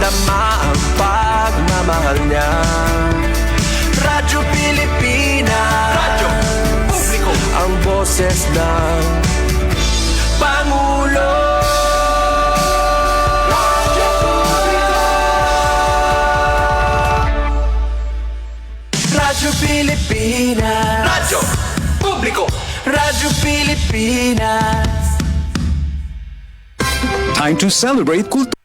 madama ang pagmamahal niya. Radyo Pilipinas, radyo publiko, ang boses ng Pangulo. Radyo publiko, Radyo Pilipinas, radyo publiko, Radyo Pilipinas. Time to celebrate kultura.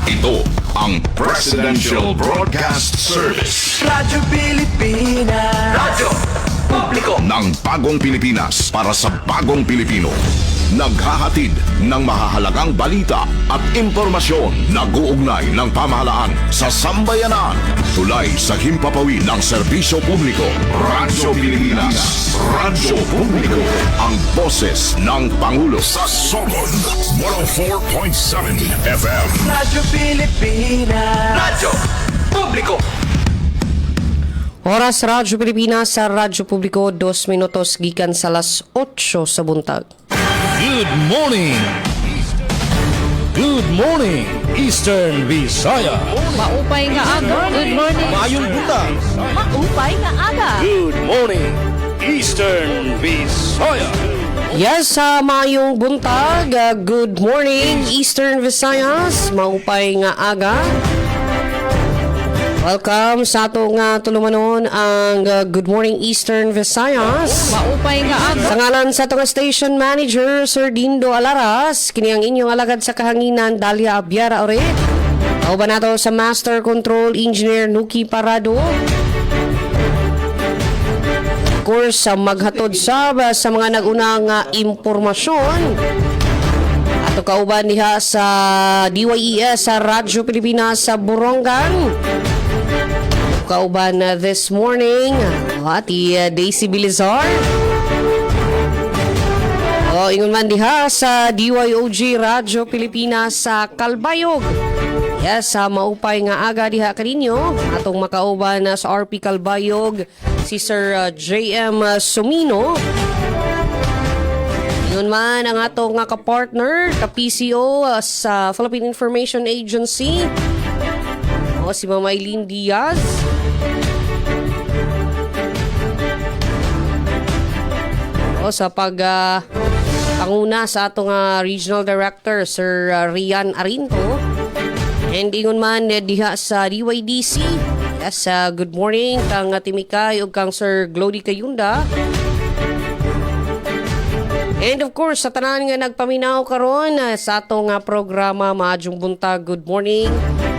Ito ang Presidential Broadcast Service Radyo Pilipinas, radyo publiko ng Bagong Pilipinas para sa Bagong Pilipino. Naghahatid ng mahahalagang balita at impormasyon na guugnay ng pamahalaan sa sambayanan. Tulay sa himpapawid ng serbisyo publiko. Radyo Pilipinas, radyo publiko, ang boses ng Pangulo. Sa Solon 104.7 FM. Radyo Pilipinas, radyo publiko. Oras Radyo Pilipinas sa Radyo Publiko, 2 minutos gikan sa alas 8 sa buntag. Good morning! Good morning, Eastern Visaya! Maupay nga aga. Good morning. Mayong buntag! Maupay nga aga. Good morning, Eastern Visaya! Yes, sa mayong buntag, good morning Eastern Visayas, maupay nga aga. Welcome sa atong tulumanon ang Good Morning Eastern Visayas. Maupay nga aga. Sa ngalan sa atong station manager, Sir Dindo Alaras, kini ang inyong alagad sa kahanginan, Dalia Abiara Ore. Kauban nato sa Master Control Engineer Nuki Parado. Of course, maghatod sa mga nagunang impormasyon. Ato kauban diha sa DYES sa Radyo Pilipinas sa Borongan. Kauban this morning ati Daisy Bilizar. Ingon man diha sa DYOG Radyo Pilipinas sa Calbayog. Yes, maupay nga aga diha kaninyo. Atong makauban sa RP Calbayog si Sir JM Sumino. Ingon man ang atong ka-partner, ka-PCO sa Philippine Information Agency. Si Mama Eileen Diaz. Sa panguna sa atong Regional Director, Sir Rian Arinto. And ingon man diha sa DYDC. Yes, good morning kang Timikay ug kang Sir Glody Kayunda. And of course, sa tanan nga nagpaminaw karon sa atong programa Maadjong Buntag, good morning.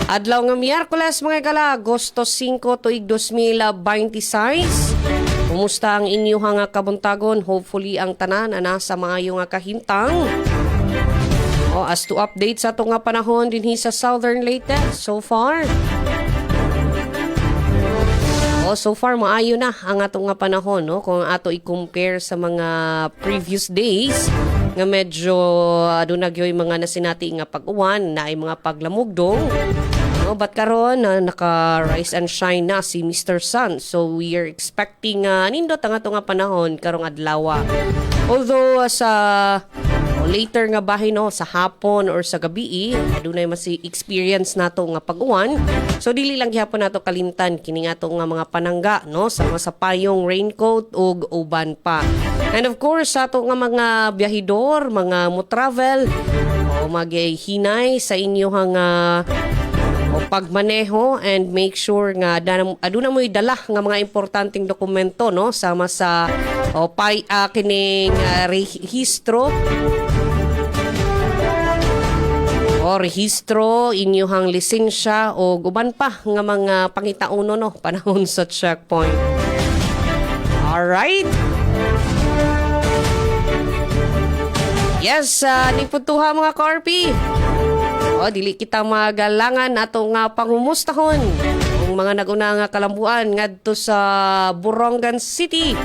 Adlaw nga Miyerkules mga kala, Agosto 5 tuig 2026. Kumusta ang inyong kabuntagon? Hopefully ang tanan ana sa maayo nga kahintang. As to update sa atong panahon dinhi sa Southern Leyte so far. So far maayo na ang atong panahon, no? Kung ato i-compare sa mga previous days nga medyo dunagyoy mga nasinati nga pag-uwan na ay mga paglamugdong. But karon naka-rise and shine na si Mr. Sun. So we are expecting nindot ang atong panahon karong adlaw. Although sa later nga bahin sa hapon or sa gabi adunay masi experience nato nga pag-uwan. So dili lang gyapon nato kalimtan kini ato nga mga panangga sama sa payong raincoat ug uban pa. And of course sa ato nga mga biyahidor, mga mo travel maghinay sa inyong pagmaneho and make sure nga aduna mo'y dala nga mga importanteng dokumento sama sa kining rehistro rehistro, inyong lisensya o uban pa nga mga pangitauno panahon sa checkpoint. Alright. Yes, niputuha mga ka-RP. Dili kita magalangan atong pangumustahon ang mga naguna nga kalambuan ngadto sa Borongan City.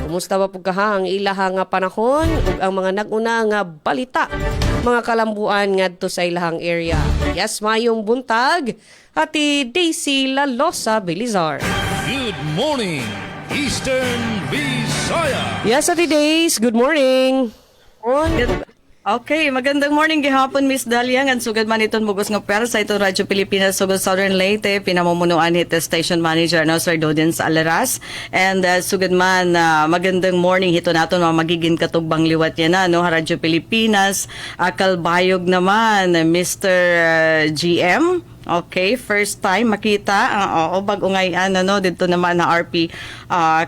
Kumusta ba pugkaha ang ilahang panahon ug ang mga naguna nga balita mga kalambuan ngadto sa ilahang area. Yes, mayong buntag ati Daisy Lalosa Belizar. Good morning, Eastern Visaya! Yes, ati Days. Good morning. Okay, magandang morning gihapon Miss Dalia ngan sugad man iton mugos nga pera sa itong Radyo Pilipinas sugod Southern Leyte pinamumunuan ni Station Manager no Sir Dodens Alaras and sugad man magandang morning hito naton mga magiging katugbang liwat yan na no Radyo Pilipinas Kalbayog naman Mr. GM. Okay, first time makita oo bag-ungayan no dito naman na RP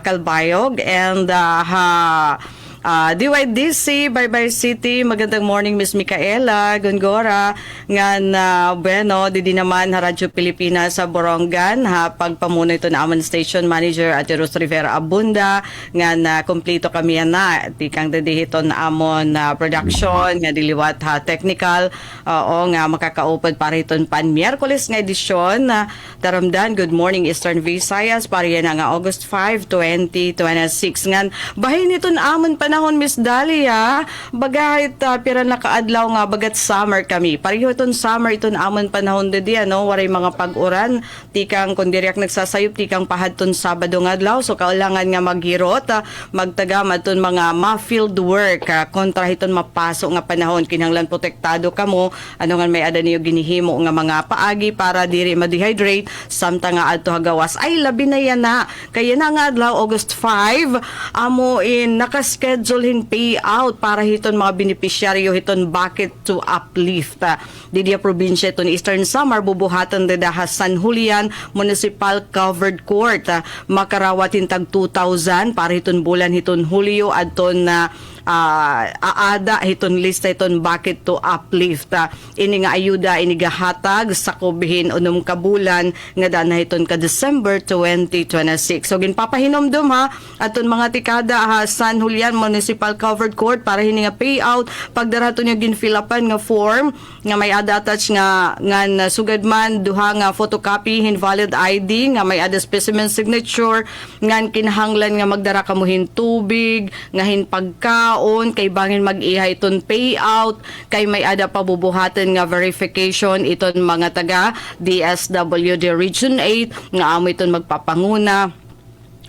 Kalbayog and DYDC, Baybay City, magandang morning Miss Micaela, Gongora, ngan bueno, didi naman ha Radyo Pilipinas sa Borongan, ha pagpamuno ito na amon station manager at Ros Rivera Abunda, ngan kompleto kami yan na, tikang dedihiton na amon production, nga diliwat ha technical, o nga makakaupad para iton pan Miyerkules nga edisyon, taramdan, good morning Eastern Visayas, para yan nga August 5, 2026, ngan bahin iton amon panahon Miss Dalia bagahit pira nakaadlaw nga bagat summer kami pareho iton summer iton amon panahon dedi ano waray mga pag-uran tikang kun direk nagsasayop tikang pahadton Sabado nga adlaw so kailangan nga maghirot magtagam aton mga ma-field work kontra hiton mapaso nga panahon kinahanglan protektado kamo ano nga may ada niyo ginihimo nga mga paagi para diri ma-dehydrate samtang nga adto hagawas ay labi na yan na kaya na nga adlaw August 5 amo in nakaschedule payout para hiton mga beneficiaryo hiton bucket to uplift. Didiya probinsya iton Eastern Samar bubuhatan dedaha San Julian Municipal Covered Court. Makarawatin tag 2,000 para hiton bulan hiton Hulyo adton na aada hiton lista hiton bucket to uplift. Ini nga ayuda inigahatag sa kubihin unom kabulan nga dana hiton ka December 2026. So ginpapahinomdom ha aton mga tikada ha San Julian Municipal Covered Court para hini nga payout pagdarato niyo ginfilapan nga form nga may ada attach nga ngan sugad man duha nga photocopy invalid ID nga may ada specimen signature ngan kinahanglan nga magdara kamuhin tubig nga hinpagkaon kay bangin mag-ihay iton payout kay may ada pabubuhatan nga verification iton mga taga DSWD Region 8 nga amo iton magpapanguna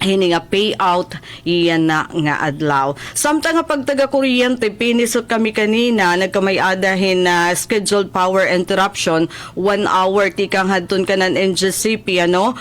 hini nga payout iyan na nga adlaw. Samtang nga pagtaga kuryente pinisot kami kanina nagkamay-adahin na scheduled power interruption 1 hour tikang hadton kanan NGCP ano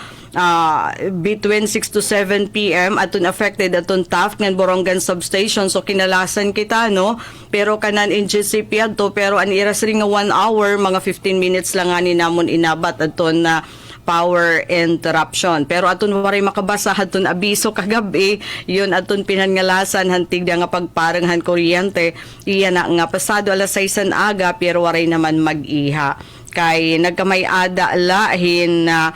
between 6 to 7 PM atun affected atun Taft ngan Borongan substation so kinalasan kita no pero kanan NGCP adto pero an iras ring nga 1 hour mga 15 minutes lang ani namon inabat atun na power interruption. Pero atun waray makabasa atun abiso kagabi, yun atun pinangalasan hantig nga pagparanghan kuryente. Iyan na nga pasado alas 6 aga pero waray naman mag-iha. Kay nagkamay-ada lahin na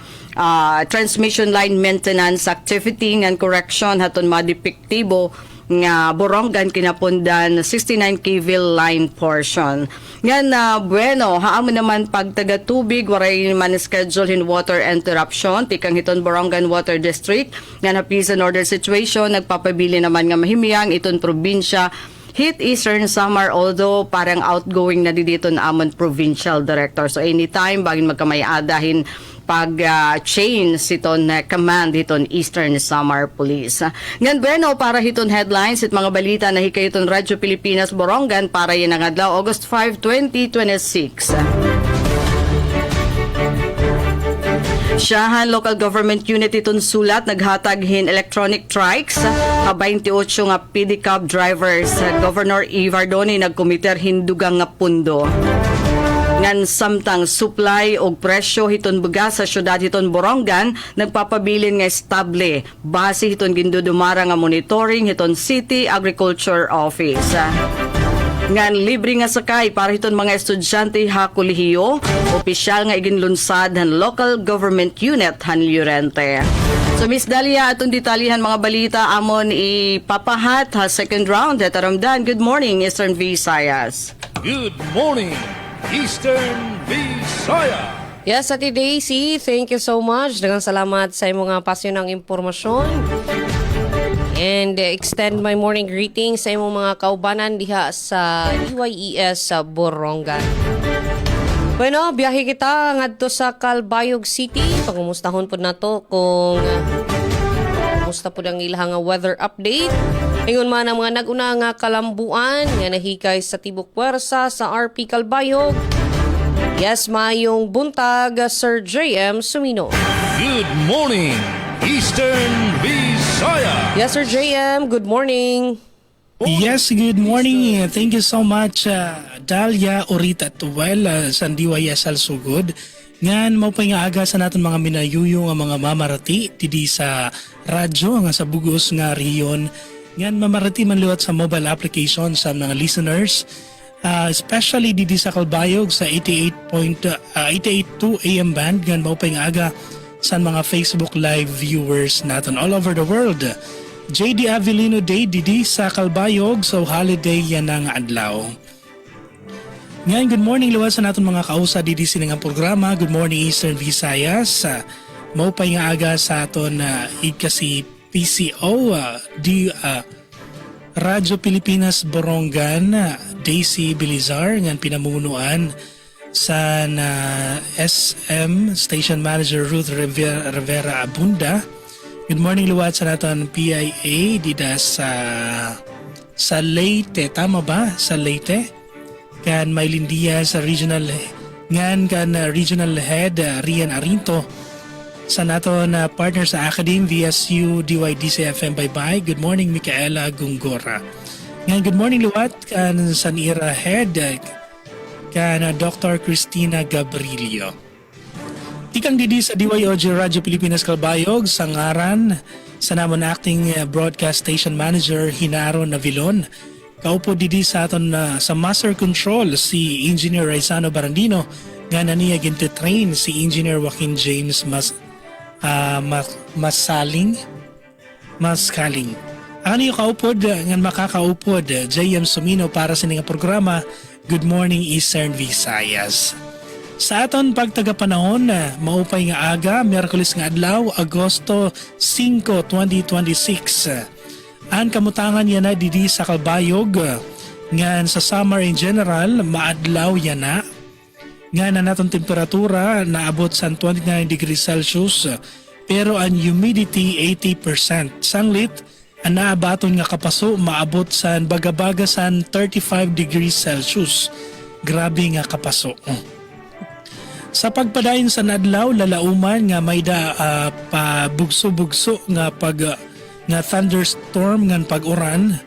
transmission line maintenance activity and correction hatun madepektibo nga Borongan kinapundan 69 kV line portion. Nga na bueno, haamo naman pagtaga tubig, waray man schedule in water interruption, tikang hiton Borongan Water District, nga na peace and order situation, nagpapabili naman nga mahimiyang iton probinsya, hit Eastern Samar although parang outgoing na dito na amon provincial director. So anytime, bagin magkamay-adahin pag-change iton command hiton Eastern Samar Police. Ngan bueno para hiton headlines at mga balita na hikay hiton Radyo Pilipinas Borongan para yan ang adlaw August 5, 2026. Siyahan Local Government Unit iton sulat naghatag hin electronic trikes 28 nga pedicab drivers. Governor Ivardoni nagkomiter hindugang nga pundo. Ngan samtang supply o presyo hiton bugas sa syudad hiton Borongan nagpapabilin nga estable base hiton gindudumara nga monitoring hiton City Agriculture Office. Ngan libre nga sakay para hiton mga estudyante ha kolehiyo, opisyal nga iginlunsad han local government unit han Llorente. So Miss Dalia atong detalyihan mga balita amon ipapahat ha second round taramdan. Good morning Eastern Visayas. Good morning, Eastern Visayas. Yes, Ate Daisy, thank you so much. Daghang salamat sa imong nga pasyonang impormasyon. And extend my morning greetings sa imong mga kaubanan diha sa DYES sa Borongan. Bueno, biyahe kita ngadto sa Calbayog City. Pangumustahon po nato kung musta po ang ilang weather update. Ingon man ang mga naguna nga kalambuan nga nahikay sa Tibok Puwersa sa RP Calbayog. Yes, mayong buntag, Sir JM Sumino. Good morning, Eastern Visayas. Yes, Sir JM, good morning. Yes, good morning. Thank you so much, Dalia Orita Tuwel, sa DYSL Sugod. Ngan mo pa nga aga sa natin mga minayuyo nga mga mamarati didi sa radyo nga sa bugos nga riyon. Ngan mamarati man liwat sa mobile application sa mga listeners, especially didi sa Calbayog sa 88.2 AM band. Ngan mo pa nga aga sa mga Facebook live viewers natin all over the world. JD Avelino Day didi sa Calbayog, so holiday yan ang adlaw. Ngayon, good morning liwat sa natin mga kausa didi silang programa. Good morning Eastern Visayas. Maupay nga aga sa aton ikasi PCO Radyo Pilipinas Borongan, Daisy Bilizar ngan pinamunuan sa SM Station Manager Ruth Rivera Abunda. Good morning liwat sa natin PIA dida sa Leyte, tama ba? Sa Leyte? Kan Maylin Diaz sa regional regional head Rian Arinto sa nato na partner sa Academe VSU DYDC FM bye. Good morning Micaela Gungora. Good morning liwat kan Sanira head kan Dr. Cristina Gabrilio. Tikang didi sa DYOG Radyo Pilipinas Calbayog sa ngaran sa namon acting broadcast station manager Hinaro Navilon. Kaupo didi sa aton sa Master Control si Engineer Raizano Barandino nga naniya gintitrain si Engineer Joaquin James Maskaling. Ano yung kaupod nga makakaupod JM Sumino para sa nga programa Good Morning Eastern Visayas. Sa aton pagtagapanahon maupay nga aga, Miyerkules nga adlaw, Agosto 5, 2026. Ang kamutangan yan na didi sa Calbayog ngan sa summer in general maadlaw yan na nga na natong temperatura naabot sa 29 degrees Celsius pero ang humidity 80%. Sanglit ang naabaton nga kapaso maabot sa bagabaga sa 35 degrees Celsius. Grabe nga kapaso. Sa pagpadayon sa nadlaw lalauman nga may pabugso-bugso nga nga thunderstorm ngan pag-uran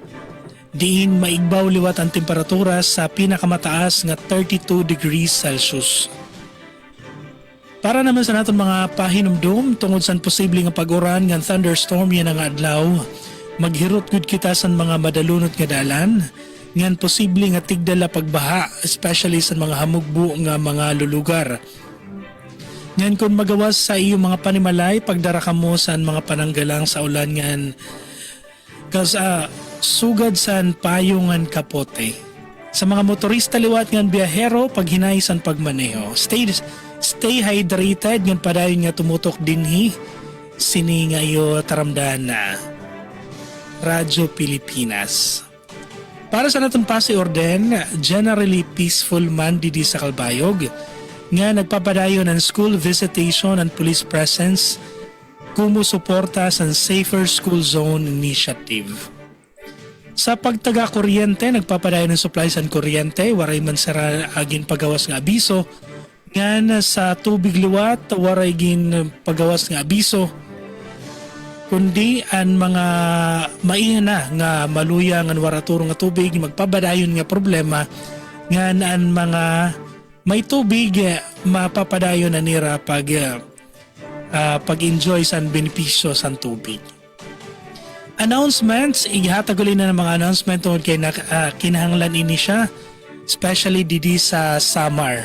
diin maigbaw liwat ang temperatura sa pinakamataas nga 32 degrees Celsius. Para naman sa naton mga pahinumdum tungod sa posible nga pag-uran ngan thunderstorm yan ang adlaw, maghirot gud kita sa mga madalunot nga dalan ngan posible nga tigdala pagbaha especially sa mga hamugbo nga mga lulugar. Ngan kung magawas sa iyong mga panimalay, pagdara ka mo sa mga pananggalang sa ulan ngan sugad sa payungan kapote. Sa mga motorista liwat ngan biyahero, paghinay sa pagmaneho. Stay hydrated ngan padayon nga tumutok dinhi sini nga iyo taramdan na Radyo Pilipinas. Para sa naton pasi orden, generally peaceful man didi sa Calbayog nga nagpapadayon ng school visitation and police presence kumusuporta sa Safer School Zone Initiative. Sa pagtaga kuryente, nagpapadayon ng supplies and kuryente, waray man sara agin pagawas nga abiso, nga sa tubig liwat, waray gin pagawas nga abiso, kundi ang mga maina nga maluya nga waraturo nga tubig, magpapadayon nga problema, nga ang mga may tubig mapapadayon na nira pag-enjoy sa benepisyo sa tubig. Announcements, ihatagulin na ng mga announcement tungkol kay kinahanglan ini siya, especially didi sa Samar.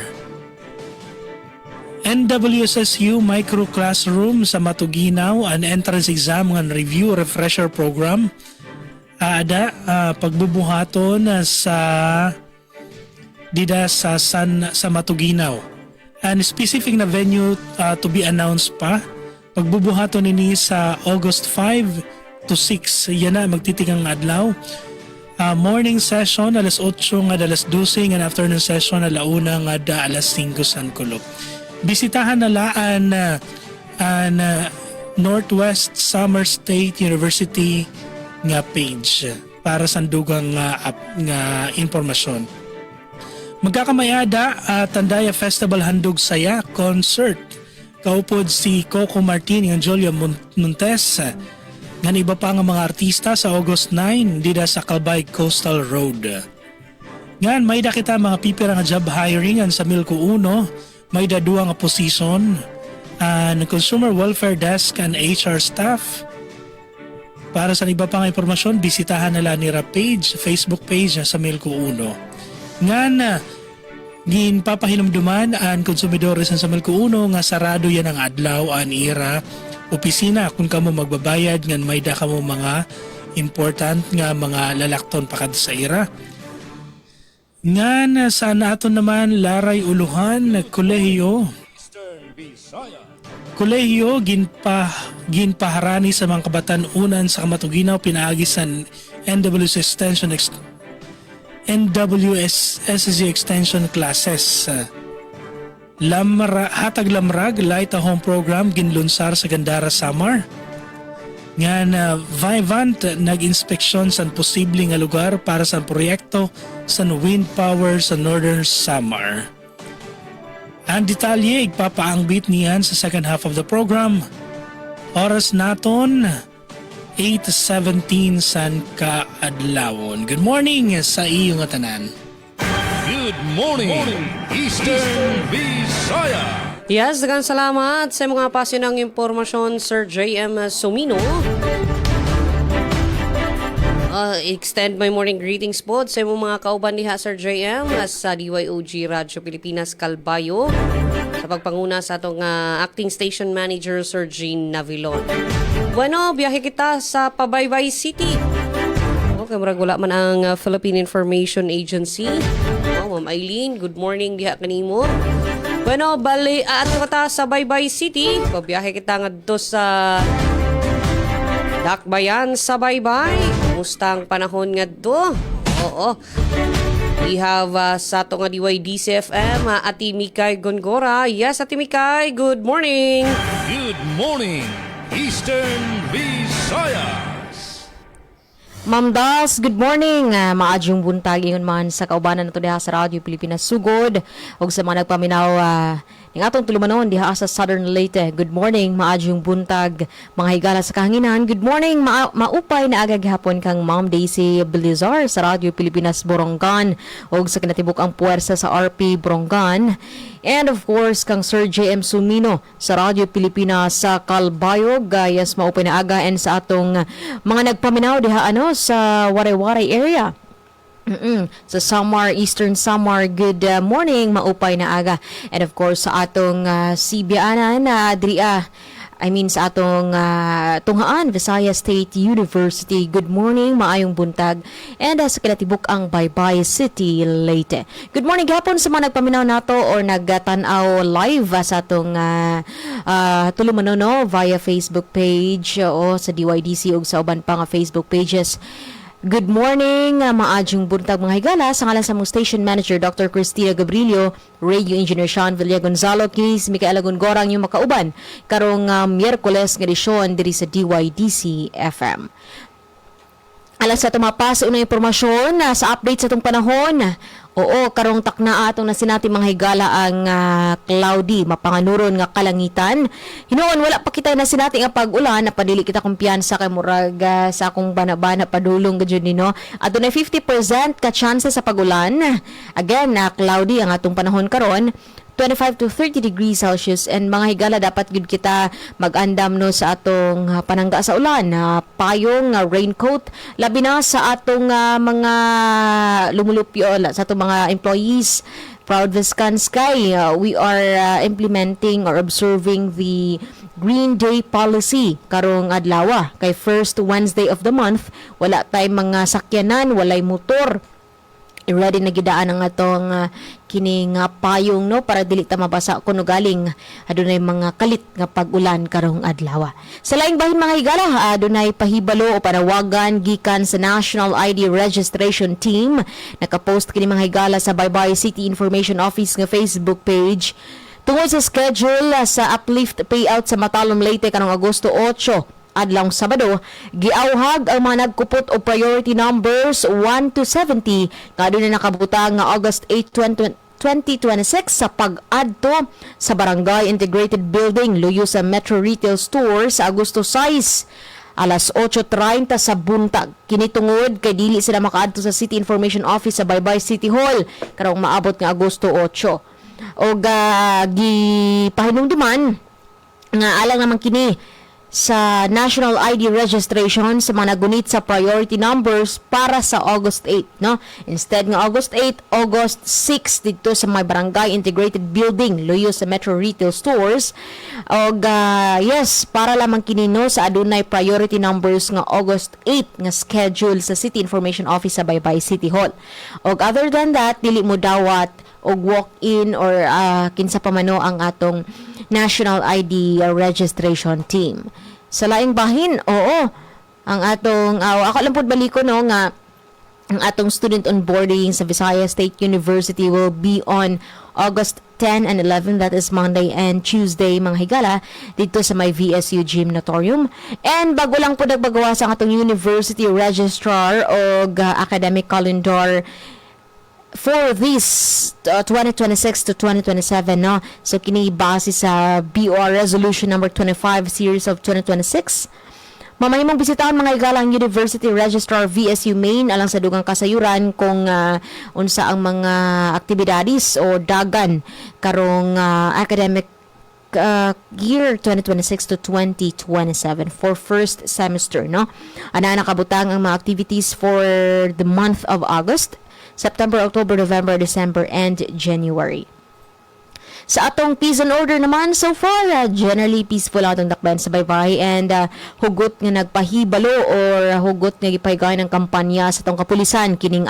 NWSSU Micro Classroom sa Matuginaw, an entrance exam and review refresher program. Pagbubuhaton sa dida sa Matuginaw. And specific na venue to be announced pa. Pagbubuhaton nini sa August 5 to 6. Yan na magtitikang adlaw. Morning session alas 8 nga alas 12 and afternoon session alauna nga alas 5 san kulop. Bisitahan nala ang Northwest Summer State University nga page para sa dugang nga impormasyon. Magkakamayada Tandaya Festival Handog Saya Concert. Kaupod si Coco Martin ng Julia Montes ngan iba pa nga mga artista sa August 9 dida sa Calbay Coastal Road. Ngan may da kita mga pipira nga job hiring sa Milko 1, may da duwa nga posisyon ng Consumer Welfare Desk and HR staff. Para sa iba pang impormasyon, bisitahan nila nila page, Facebook page sa Milko 1. Ngan ginpapahinumduman ang konsumidores sa Milko 1 nga sarado yan ang adlaw an ira opisina kung kamo magbabayad ngan may da kamo mga important nga mga lalakton pakad sa ira. Ngan sa naton naman Laray Uluhan Kolehiyo ginpaharani sa mga kabatan unan sa Kamatuginaw pinaagi sa NWSSG extension classes. Hatag lamrag light a home program ginlunsar sa Gandara Samar. Nga na Vivant nag-inspeksyon sa posibleng nga lugar para sa proyekto sa wind power sa Northern Samar. Ang detalye igpapaangbit niyan sa second half of the program. Oras naton 8:17 san kaadlawon. Good morning sa iyong tanan. Good morning, Eastern Visaya. Yes, daghang salamat sa mga pasyonang impormasyon, Sir J.M. Sumino. Extend my morning greetings po sa mga kauban diha, Sir J.M. sa DYOG Radyo Pilipinas Calbayo sa pagpanguna sa atong acting station manager, Sir Jean Navilon. Bueno, biyahe kita sa Pabaybay City. Okay, marag wala man ang Philippine Information Agency. Ma'am Eileen, good morning diha kanimo. Bueno, bali ato kita sa Baybay City. Pabiyahe kita ngadto sa Dakbayan sa Baybay. Kumusta ang panahon ngadto? Oo. We have sa ato nga DYDC-FM, Ati Mikay Gongora. Yes, Ati Mikay, good morning. Good morning, Eastern Visayas. Ma'am Das, good morning. Maadyong buntag ingon man sa kaubanan nato diha sa Radyo Pilipinas Sugod ug sa mga nagpaminaw ning atong tulumanon diha sa Southern Leyte. Good morning, maadyong buntag mga higala sa kahanginan. Good morning, maupay na aga gihapon kang Ma'am Daisy Belizar sa Radyo Pilipinas Borongan ug sa kinatibuk ang puwersa sa RP Borongan. And of course, kang Sir J.M. Sumino sa Radyo Pilipinas sa Calbayog. Yes, maupay na aga and sa atong mga nagpaminaw diha sa Waray-Waray area. Sa Samar, Eastern Samar, good morning, maupay na aga. And of course, sa atong Sibianan, sa atong tunghaan, Visayas State University. Good morning, maayong buntag. And sa kinatibuk ang Baybay City, Leyte. Good morning gapon sa mga nagpaminaw nato or nagtanaw live sa atong tulumanon via Facebook page o sa DYDC o sa uban pa nga Facebook pages. Good morning, maadyong buntag mga higala sa ngalan sa mong station manager Dr. Cristina Gabrilio, radio engineer Sean Villagonzalo, Keys, Micaela Gongora ang yung makauban karong Miyerkules nga edisyon diri sa DYDC FM. Alas sa tumapas unang impormasyon sa update sa itong panahon. Oo, karong takna atong na sinati mga higala ang cloudy, mapanganuron nga kalangitan. Hinuon wala pa kita na sinati nga pag-ulan, napadili kita kumpiyansa kay murag sa akong bana-bana padulong gadyo nino. At doon ay 50% ka chance sa pag-ulan. Again, cloudy ang atong panahon karon. 25 to 30 degrees Celsius and mga higala dapat gud kita mag-andam no sa atong panangga sa ulan, payong, raincoat, labi na sa atong mga lumulupyo sa atong mga employees. Proud Viscan Sky, we are implementing or observing the Green Day policy karong adlaw kay first Wednesday of the month. Wala tay mga sakyanan, walay motor. I-ready na gidaan ang atong kining payong no para dili ta mabasa kuno galing adunay mga kalit nga pag-ulan karong adlaw. Sa laing bahin mga higala, adunay pahibalo o panawagan gikan sa National ID Registration Team. Nakapost kini mga higala sa Baybay City Information Office nga Facebook page tungod sa schedule sa uplift payout sa Matalom Leyte karong Agosto 8 adlawng Sabado, giawhag ang mga nagkupot o priority numbers 1 to 70 nga aduna nakabutang nga August 8, 2026 sa pag-adto sa Barangay Integrated Building luyo sa Metro Retail Store sa Agosto 6 alas 8:30 sa buntag. Kinitungod kay dili sila makaadto sa City Information Office sa Baybay City Hall karong maabot nga Agosto 8. Og gipahinumduman nga alang naman kini sa National ID registration sa mga nagunit sa priority numbers para sa August 8, no? Instead nga August 8, August 6 dito sa may Barangay Integrated Building luyo sa Metro Retail Stores. Og yes, para lamang kini no sa adunay priority numbers nga August 8 nga schedule sa City Information Office sa Baybay City Hall. Og other than that, dili mo dawat og walk-in or kinsa pa man ang atong National ID registration team. Sa laing bahin, oo, ang atong, ako lang po baliko no, nga ang atong student onboarding sa Visayas State University will be on August 10 and 11, that is Monday and Tuesday, mga higala, dito sa may VSU Gymnatorium. And bago lang po nagbagawa sa atong university registrar o academic calendar for this 2026 to 2027, no? So kini base sa BOR Resolution number 25 series of 2026. Mamahimong bisitahan mga igalang University Registrar VSU Main alang sa dugang kasayuran kung unsa ang mga aktibidades o dagan karong academic year 2026 to 2027 for first semester, no? Ana nakabutang ang mga activities for the month of August, September, October, November, December, and January. Sa atong peace and order naman, so far, generally peaceful atong dakbayan sa baybay and hugot nga nagpahibalo or hugot nga gipahigay ng kampanya sa atong kapulisan kining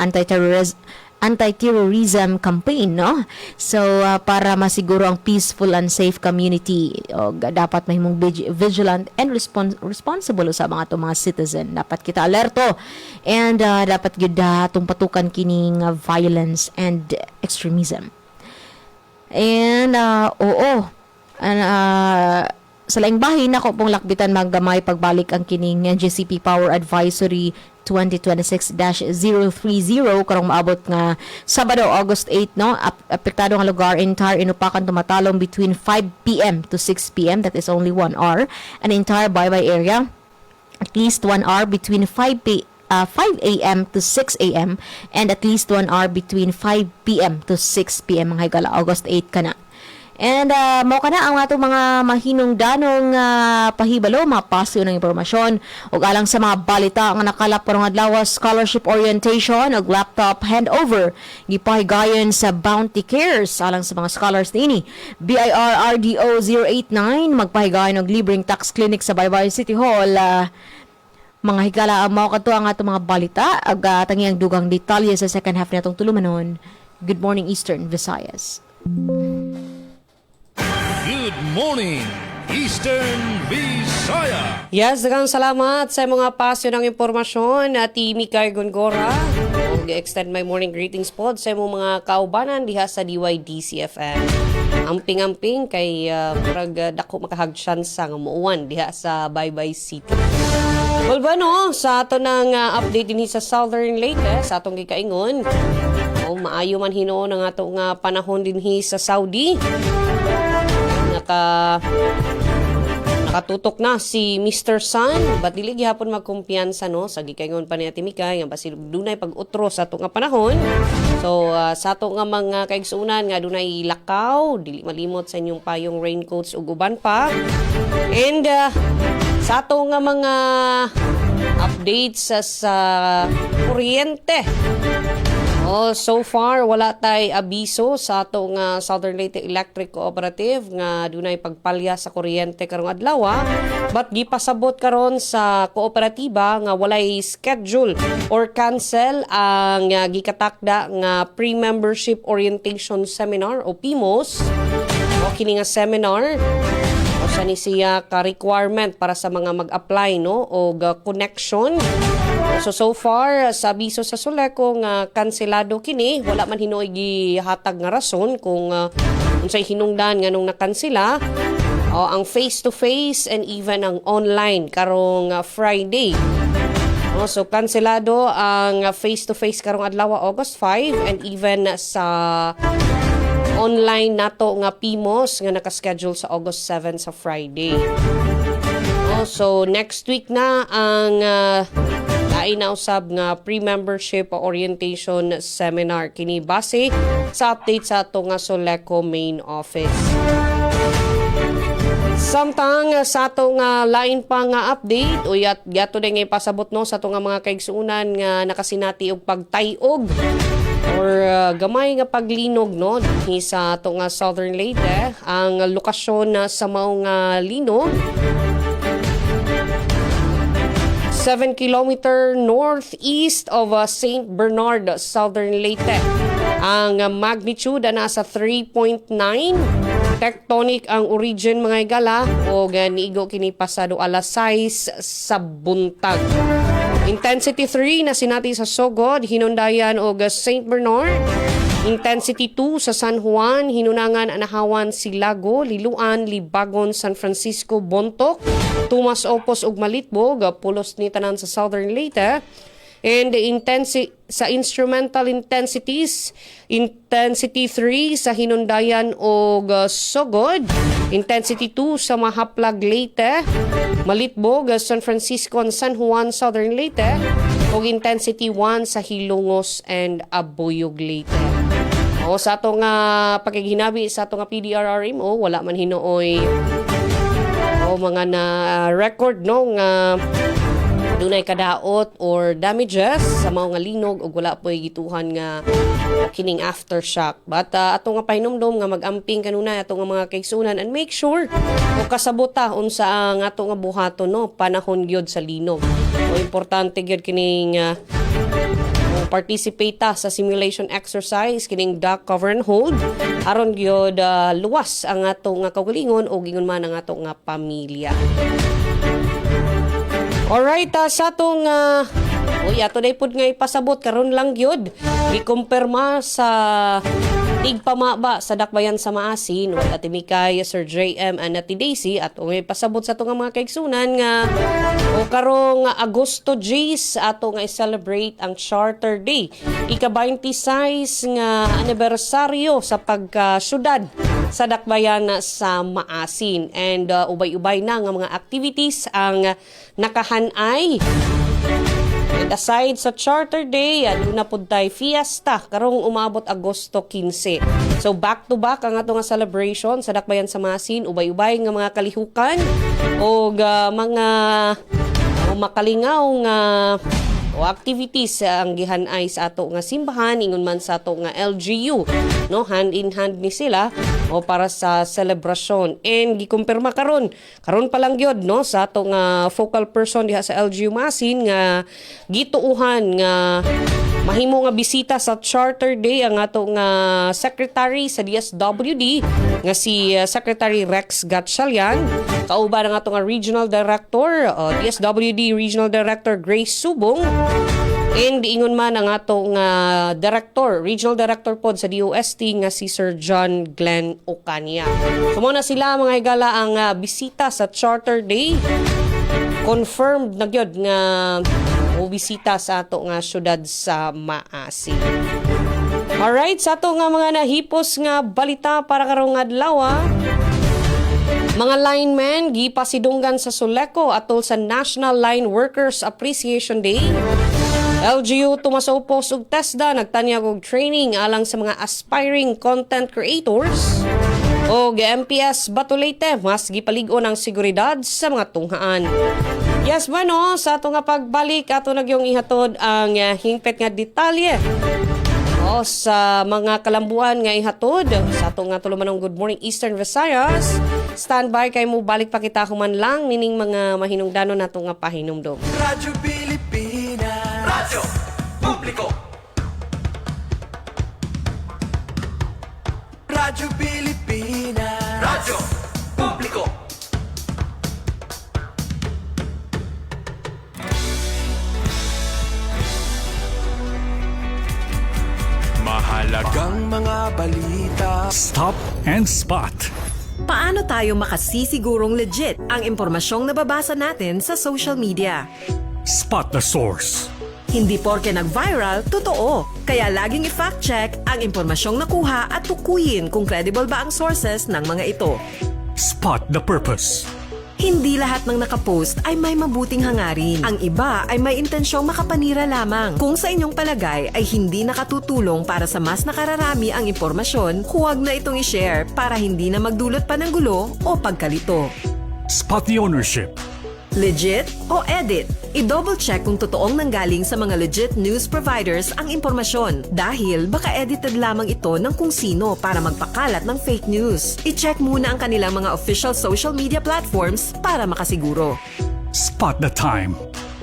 anti-terrorism campaign, no? So, para masiguro ang peaceful and safe community, dapat mahimong vigilant and responsible sa mga itong mga citizen. Dapat kita alerto and dapat yun itong patukan kining violence and extremism. And, sa laing bahin, ako pong lakbitan maggamay pagbalik ang kining NGCP Power Advisory 2026-030 karong maabot nga Sabado, August 8, no? Apektado nga lugar entire inupakan tumatalong between 5 p.m. to 6 p.m. That is only 1 hour. An entire baybay area, at least 1 hour between 5 a.m. to 6 a.m. and at least 1 hour between 5 p.m. to 6 p.m. mga higala, August 8 ka na. And mao kana ang ato mga mahinungdanong pahibalo, mga pasyo ng impormasyon ug alang sa mga balita nga nakalap karong adlaw, scholarship orientation ug laptop handover gipahigayon sa Bounty Cares alang sa mga scholars niini. BIR RDO 089 magpahigayon og libreng tax clinic sa Baybay City Hall. Mga higala, mao kadto ang ato mga balita ug tangiang dugang detalye sa second half natong tulumanon. Good morning Eastern Visayas. Good morning, Eastern Visayas. Yes, daghang salamat sa mga pasyo ng impormasyon at Mikay Gongora. Extend my morning greetings pod sa mga kaubanan diha sa DYDC-FM. Amping-amping kay murag dako makahagsyan sa nga muuwan diha sa Baybay City. Well, no, sa ato ng update din sa Southern Leyte, sa atong gikaingon, maayo man hinoon ang ato nga panahon din sa Saudi. Nakatutok na si Mr. Sun, but dili gihapon magkumpiyansa no sa gikaingon pa ni Ate Mikay nga basil dunay pag-utro sa ato nga panahon. So sa ato nga mga kaigsuunan nga dunay lakaw, dili malimot sa inyong payong raincoats ug uban pa. And sa ato nga mga updates sa kuryente. So far, wala tay abiso sa atong Southern Leyte Electric Cooperative nga dunay pagpalya sa kuryente karong adlaw. But gipasabot karon sa kooperatiba nga walay schedule or cancel ang gikatakda nga pre-membership orientation seminar o PMOS. O kini nga seminar o sa ni siya ka requirement para sa mga mag-apply no o connection. So far, sa abiso sa Suleco nga kanselado kini, wala man hinoy gihatag nga rason kung unsay hinungdan nga nung nakansela. ang face-to-face and even ang online karong Friday. So kanselado ang face-to-face karong adlaw August 5 and even sa online nato nga PIMOS nga nakaschedule sa August 7 sa Friday. So next week na ang lain na usab nga pre-membership orientation seminar kini base sa update sa ato nga Soleco main office. Samtang sa ato nga lain pa nga update o yato na nga ipasabot no sa ato nga mga kaigsuunan nga nakasinati og pagtayog or gamay nga paglinog no dinhi sa ato nga Southern Leyte. Ang lokasyon sa mao nga linog 7 kilometer northeast of St. Bernard, Southern Leyte. Ang magnitude nasa 3.9. Tectonic ang origin mga igala o niigo kini pasado alas 6 sa buntag. Intensity 3 na sinati sa Sogod, Hinundayan o St. Bernard. Intensity 2 sa San Juan, Hinunangan, Anahawan, Silago, Liluan, Libagon, San Francisco, Bontoc, Tumas Opos ug Malitbog, pulos ni tanan sa Southern Leyte. And sa instrumental intensities, intensity 3 sa Hinundayan o Sogod, intensity 2 sa Mahaplag, Leyte, Malitbog, San Francisco and San Juan, Southern Leyte, o intensity 1 sa Hilongos and Abuyog, Leyte. O sa ato nga pagkiginabi sa ato nga PDRRMO, wala man hinooy o mga na record no nga dunay kadaot or damages sa mga nga linog ug wala po'y gituhan nga kining aftershock. But ato nga pahinumdom nga mag-amping kanunay ato nga mga kaigsunan and make sure o kasabota unsa ang ato nga buhaton no panahon gyud sa linog. O importante gyud kining participate sa simulation exercise kining duck cover and hold aron gyud luwas ang ato nga kaugalingon o gingon man ang ato nga pamilya. Alright, sa atong ato na ipod nga ipasabot karon lang gyud gikumpirma sa tigpamaba sa dakbayan sa Maasin at Atimikay, Sir JM and Ati Daisy at ipasabot sa ato nga mga kaigsunan nga o karong Agosto 10 ato nga i-celebrate ang Charter Day. Ika-26 nga anibersaryo sa pagkasyudad sa dakbayan sa Maasin and ubay-ubay na nga mga activities ang nakahanay. And aside sa Charter Day, na pud tay fiesta karong umabot Agosto 15. So back to back ang ato nga celebration sa dakbayan sa Maasin, ubay-ubay nga mga kalihukan o mga makalingaw nga o activities ang gihanay sa ato nga simbahan ingon man sa ato nga LGU no hand in hand ni sila o para sa selebrasyon and gikumpirma karon pa lang gyud no sa ato nga focal person diha sa LGU Masin nga gituuhan nga mahimo nga bisita sa Charter Day ang ato nga secretary sa DSWD nga si Secretary Rex Gatchalian kauban ang ato nga regional director DSWD Regional Director Grace Subong and ingon man ang ato nga regional director pod sa DOST nga si Sir John Glenn Ocania. So na sila mga higala ang bisita sa Charter Day. Confirmed na gyud nga bisita sa ato nga syudad sa Maasin. Alright, sa ato nga mga nahipos nga balita para karong adlaw. Mga linemen gipasidunggan sa Soleco atol sa National Line Workers Appreciation Day. LGU tumasopos ug TESDA nagtanyag og training alang sa mga aspiring content creators. O MPS Batulete mas gipalig-on ang seguridad sa mga tunghaan. Yes ba no, sa ato nga pagbalik ato nagyong ihatod ang hingpet nga detalye o sa mga kalambuan nga ihatod sa ato nga tulumanong Good Morning Eastern Visayas. Standby kay mo balik pa kita human lang nining mga mahinungdanon nato nga pahinumdom. Radyo Pilipinas. Radyo Publiko. Radyo Pilipinas. Radyo Publiko. Mahalagang mga balita. Stop and Spot. Paano tayo makasisigurong legit ang impormasyong nababasa natin sa social media? Spot the source. Hindi porke nag-viral, totoo. Kaya laging i-fact check ang impormasyong nakuha at tukuyin kung credible ba ang sources ng mga ito. Spot the purpose. Hindi lahat ng nakapost ay may mabuting hangarin. Ang iba ay may intensyong makapanira lamang. Kung sa inyong palagay ay hindi nakatutulong para sa mas nakararami ang impormasyon, huwag na itong i-share para hindi na magdulot pa ng gulo o pagkalito. Spot the ownership. Legit o edit? I-double check kung totoong nanggaling sa mga legit news providers ang impormasyon dahil baka edited lamang ito ng kung sino para magpakalat ng fake news. I-check muna ang kanilang mga official social media platforms para makasiguro. Spot the time.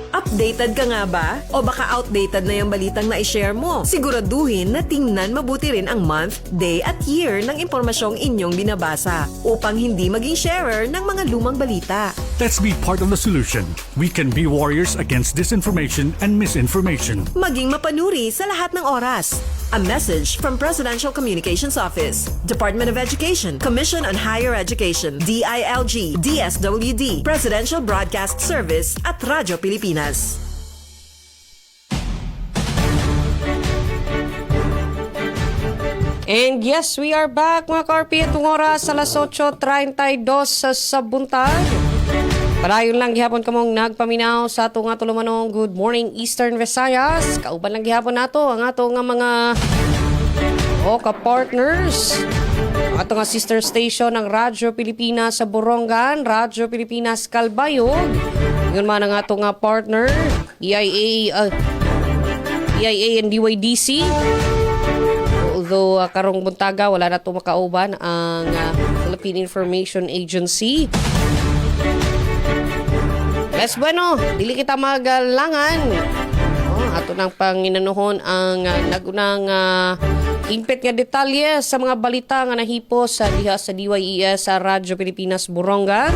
Updated ka nga ba? O baka outdated na yung balitang na-share mo? Siguraduhin na tingnan mabuti rin ang month, day at year ng impormasyong inyong binabasa upang hindi maging sharer ng mga lumang balita. Let's be part of the solution. We can be warriors against disinformation and misinformation. Maging mapanuri sa lahat ng oras. A message from Presidential Communications Office, Department of Education, Commission on Higher Education, DILG, DSWD, Presidential Broadcast Service at Radyo Pilipinas. And yes, we are back mga ka-RP. Itong oras alas 8:32 sa buntag. Padayon lang gihapon kamong nagpaminaw sa ato nga tulumanong Good Morning Eastern Visayas. Kauban lang gihapon nato ang ato nga mga ka-partners. Ang ato nga sister station ng Radyo Pilipinas sa Borongan, Radyo Pilipinas Calbayog. Ngayon man ang ato nga partner, EIA and DYDC. Although karong buntaga wala na ito makauban ang Philippine Information Agency. Yes, bueno, dili kita magalangan. Ato nang panginanuhon ang nagunang impet nga detalye sa mga balita nga nahipos sa diha sa DYES sa Radyo Pilipinas Borongan.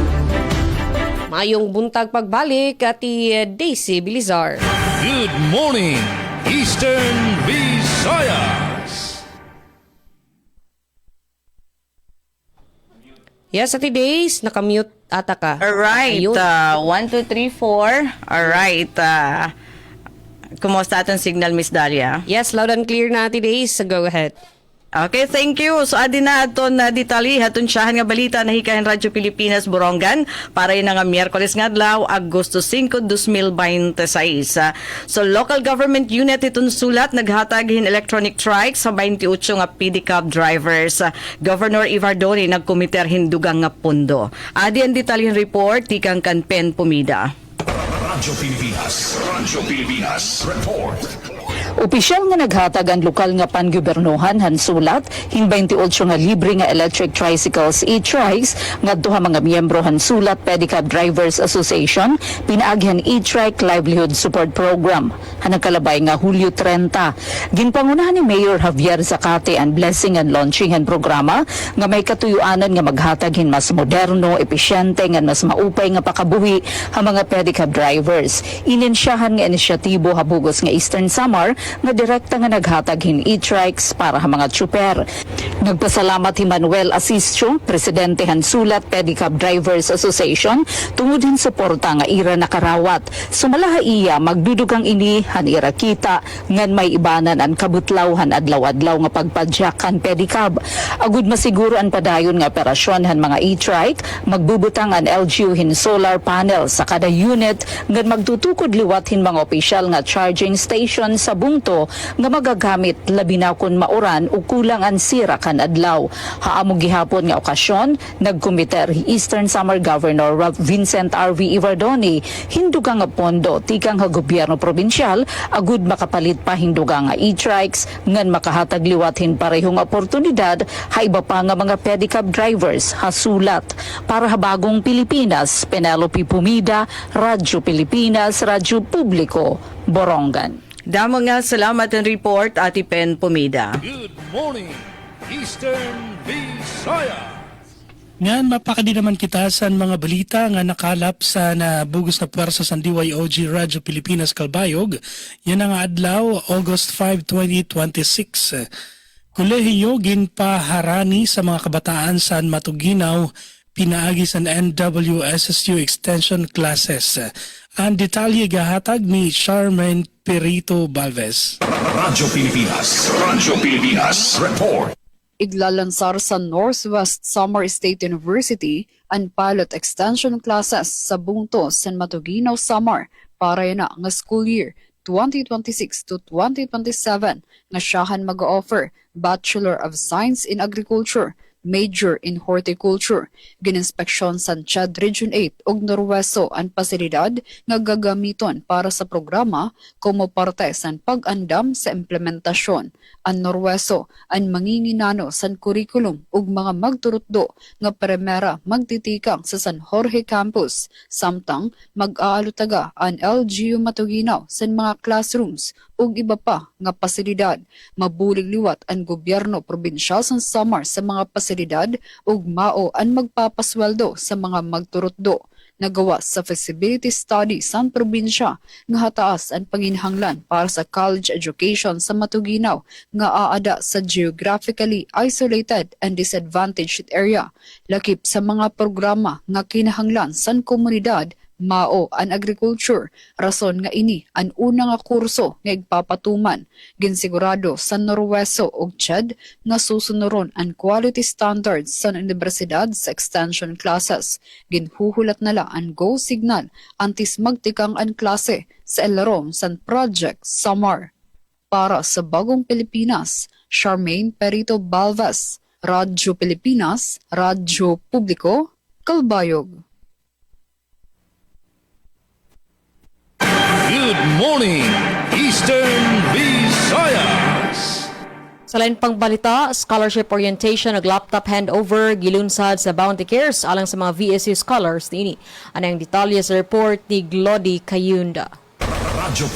Mayong buntag pagbalik ati Daisy Bilizar. Good morning, Eastern Visayas. Yes, ati Days, nakamute ata ka. Alright, Ayun. 1, 2, 3, 4. Alright, kumusta atong signal, Miss Dalia? Yes, loud and clear na ati Days. So go ahead. Okay, thank you. So, adi na aton na detali, hatun siyahan nga balita na hikahin Radyo Pilipinas Borongan para yun nga Miyerkules nga adlaw, Agosto 5, 2026. So, local government unit itong sulat, naghatagin electronic trike sa 28 nga pedicab drivers. Governor Ivardoni nagkomiter hindugang nga pundo. Adi ang detalyin report, tikang Pen Pumida. Radyo Pilipinas, report. Opisyal nga naghatag ang lokal nga pangobernohan hansulat hin 28 nga libre nga electric tricycles e-trikes ngadto ha mga miyembro hansulat Pedicab Drivers Association pinaagyan e-trike livelihood support program hanang kalabay nga Hulyo 30. Ginpangunahan ni Mayor Javier Zacate ang blessing and launching ang programa nga may katuyuanan nga maghatag hin mas moderno, epesyente nga mas maupay nga pakabuhi ha mga pedicab drivers. Ininsyahan nga inisyatibo habugos nga Eastern Samar nga direkta nga naghatag hin e-trikes para sa mga tsuper. Nagpasalamat si Manuel Asistio, presidente hansulat Pedicab Drivers Association, tungod hin suporta nga ira nakarawat. Sumalaha iya magdudugang ini han ira kita ngan may ibanan ang kabutlaw han adlaw-adlaw nga pagpadyak han pedicab. Agud masiguro ang padayon nga operasyon han mga e-trike, magbubutang ang LGU hin solar panel sa kada unit ngan magtutukod liwat hin mga opisyal nga charging station sa bungto nga magagamit labi na kun mauran o kulang ang sira kan adlaw. Haamog gihapon nga okasyon, nagkomiter Eastern Samar Governor Vincent R.V. Ivardoni hinduga nga pondo tikang nga gobyerno probinsyal agud makapalit pa hinduga nga e-trikes ngan makahatag liwatin parehong oportunidad ha iba pa nga mga pedicab drivers hasulat. Para ha bagong Pilipinas, Penelope Pumida, Radyo Pilipinas, Radyo Publiko, Borongan. Damo nga salamat ang report, Ati Pen Pumida. Good morning, Eastern Visayas. Ngan mapakadi naman kita sa mga balita nga nakalap sa nabugos na puwersa sa DYOG Radyo Pilipinas Calbayog. Yan ang adlaw, August 5, 2026. Kolehiyo ginpaharani sa mga kabataan sa Matuginaw, pinaagi sa NWSSU extension classes. Ang detalye gahatag ni Charmaine Perito Balvez. Radyo Pilipinas Report. Iglalansar sa Northwest Samar State University ang pilot extension classes sa Bungto, San Matuginaw, Samar para na nga school year 2026 to 2027 nga siyahan mag-offer Bachelor of Science in Agriculture, Major in Horticulture. Gininspeksyon sa CHED Region 8 ug Norweso ang pasilidad nga gagamiton para sa programa como parte sa pag-andam sa implementasyon. Ang Norweso ang manginginano sa curriculum ug mga magturutdo nga primera magtitikang sa San Jorge Campus, samtang mag-aalutaga ang LGU Matuginaw sa mga classrooms ug iba pa nga pasilidad. Mabulig liwat ang gobyerno probinsyal sa Samar sa mga pasilidad ug mao ang magpapasweldo sa mga magturutdo. Nagawa sa feasibility study sa probinsya nga hataas ang panginhanglan para sa college education sa Matuginaw nga aada sa geographically isolated and disadvantaged area. Lakip sa mga programa nga kinahanglan sa komunidad, mao ang agriculture, rason nga ini ang una nga kurso nga igpapatuman. Ginsigurado sa Norweso ug CHED nga susunuron ang quality standards sa universidad sa extension classes. Ginhuhulat nala ang go signal antis magtikang ang klase sa elarom sa Project Samar. Para sa Bagong Pilipinas, Charmaine Perito Balvez, Radyo Pilipinas, Radyo Publiko, Kalbayog. Good morning, Eastern Visayas. Sa lain pang balita, scholarship orientation ug laptop handover gilunsad sa Bounty Cares alang sa mga VSU scholars niini. Ano ang detalye sa report ni Glody Kayunda. Radyo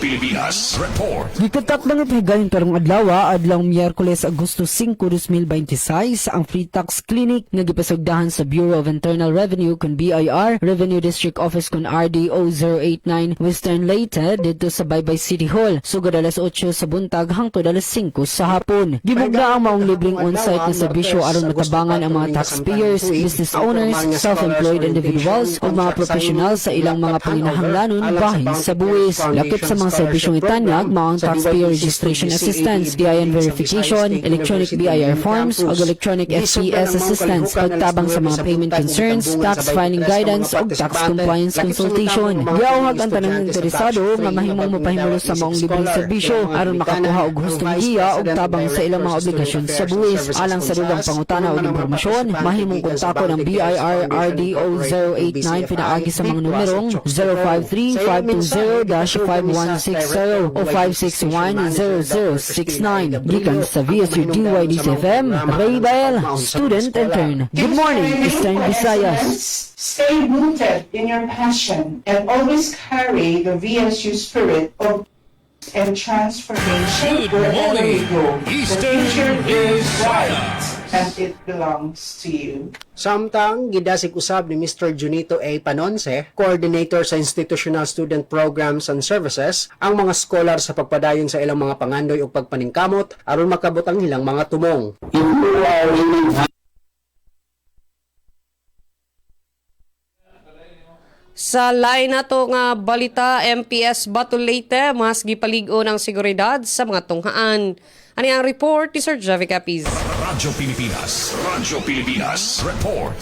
Pilipinas Report. Gikatat lang ipahigayong karong adlaw, adlang Miyerkules, Agosto 5, 2026, ang free tax clinic nga gipasugdahan sa Bureau of Internal Revenue kun BIR, Revenue District Office kun RDO 089 Western Leyte dito sa Baybay City Hall. Sugod alas 8 sa buntag hangtod alas 5 sa hapon. Gibugna ang maong libreng on-site na serbisyo aron matabangan ang mga taxpayers, business owners, self-employed individuals ug mga professional sa ilang mga panginahanglanon bahin sa buwis. Lakip sa mga serbisyong itanyag, maong taxpayer registration assistance, DIN verification, electronic BIR forms, ug electronic FPS assistance, pagtabang sa mga payment concerns, tax filing guidance, ug tax compliance consultation. Giawhag ang tanang interesado nga mahimong mopahimulo sa maong libreng serbisyo aron makakuha og hustong giya ug tabang sa ilang mga obligasyon sa buwis. Alang sa dugang pangutana ug impormasyon, mahimong kontakto ng BIR RDO 089 pinaagi sa mga numerong 053-520-5160 o 561-0069. Gikan sa VSU DYDC FM, Ray Bael, student intern. Good morning, Eastern Visayas. Stay rooted in your passion and always carry the VSU spirit of and transformation wherever you go. The future is bright and it belongs to you. Samtang gidasig usab ni Mr. Junito A. Panonce, Coordinator sa Institutional Student Programs and Services, ang mga scholar sa pagpadayon sa ilang mga pangandoy o pagpaningkamot aron makabot ang ilang mga tumong. Sa lain nato nga balita, MPS Bato Leyte mas gipaligo ng seguridad sa mga tunghaan. Ano ang report ni Sir Javi Capiz? Radyo Pilipinas Report.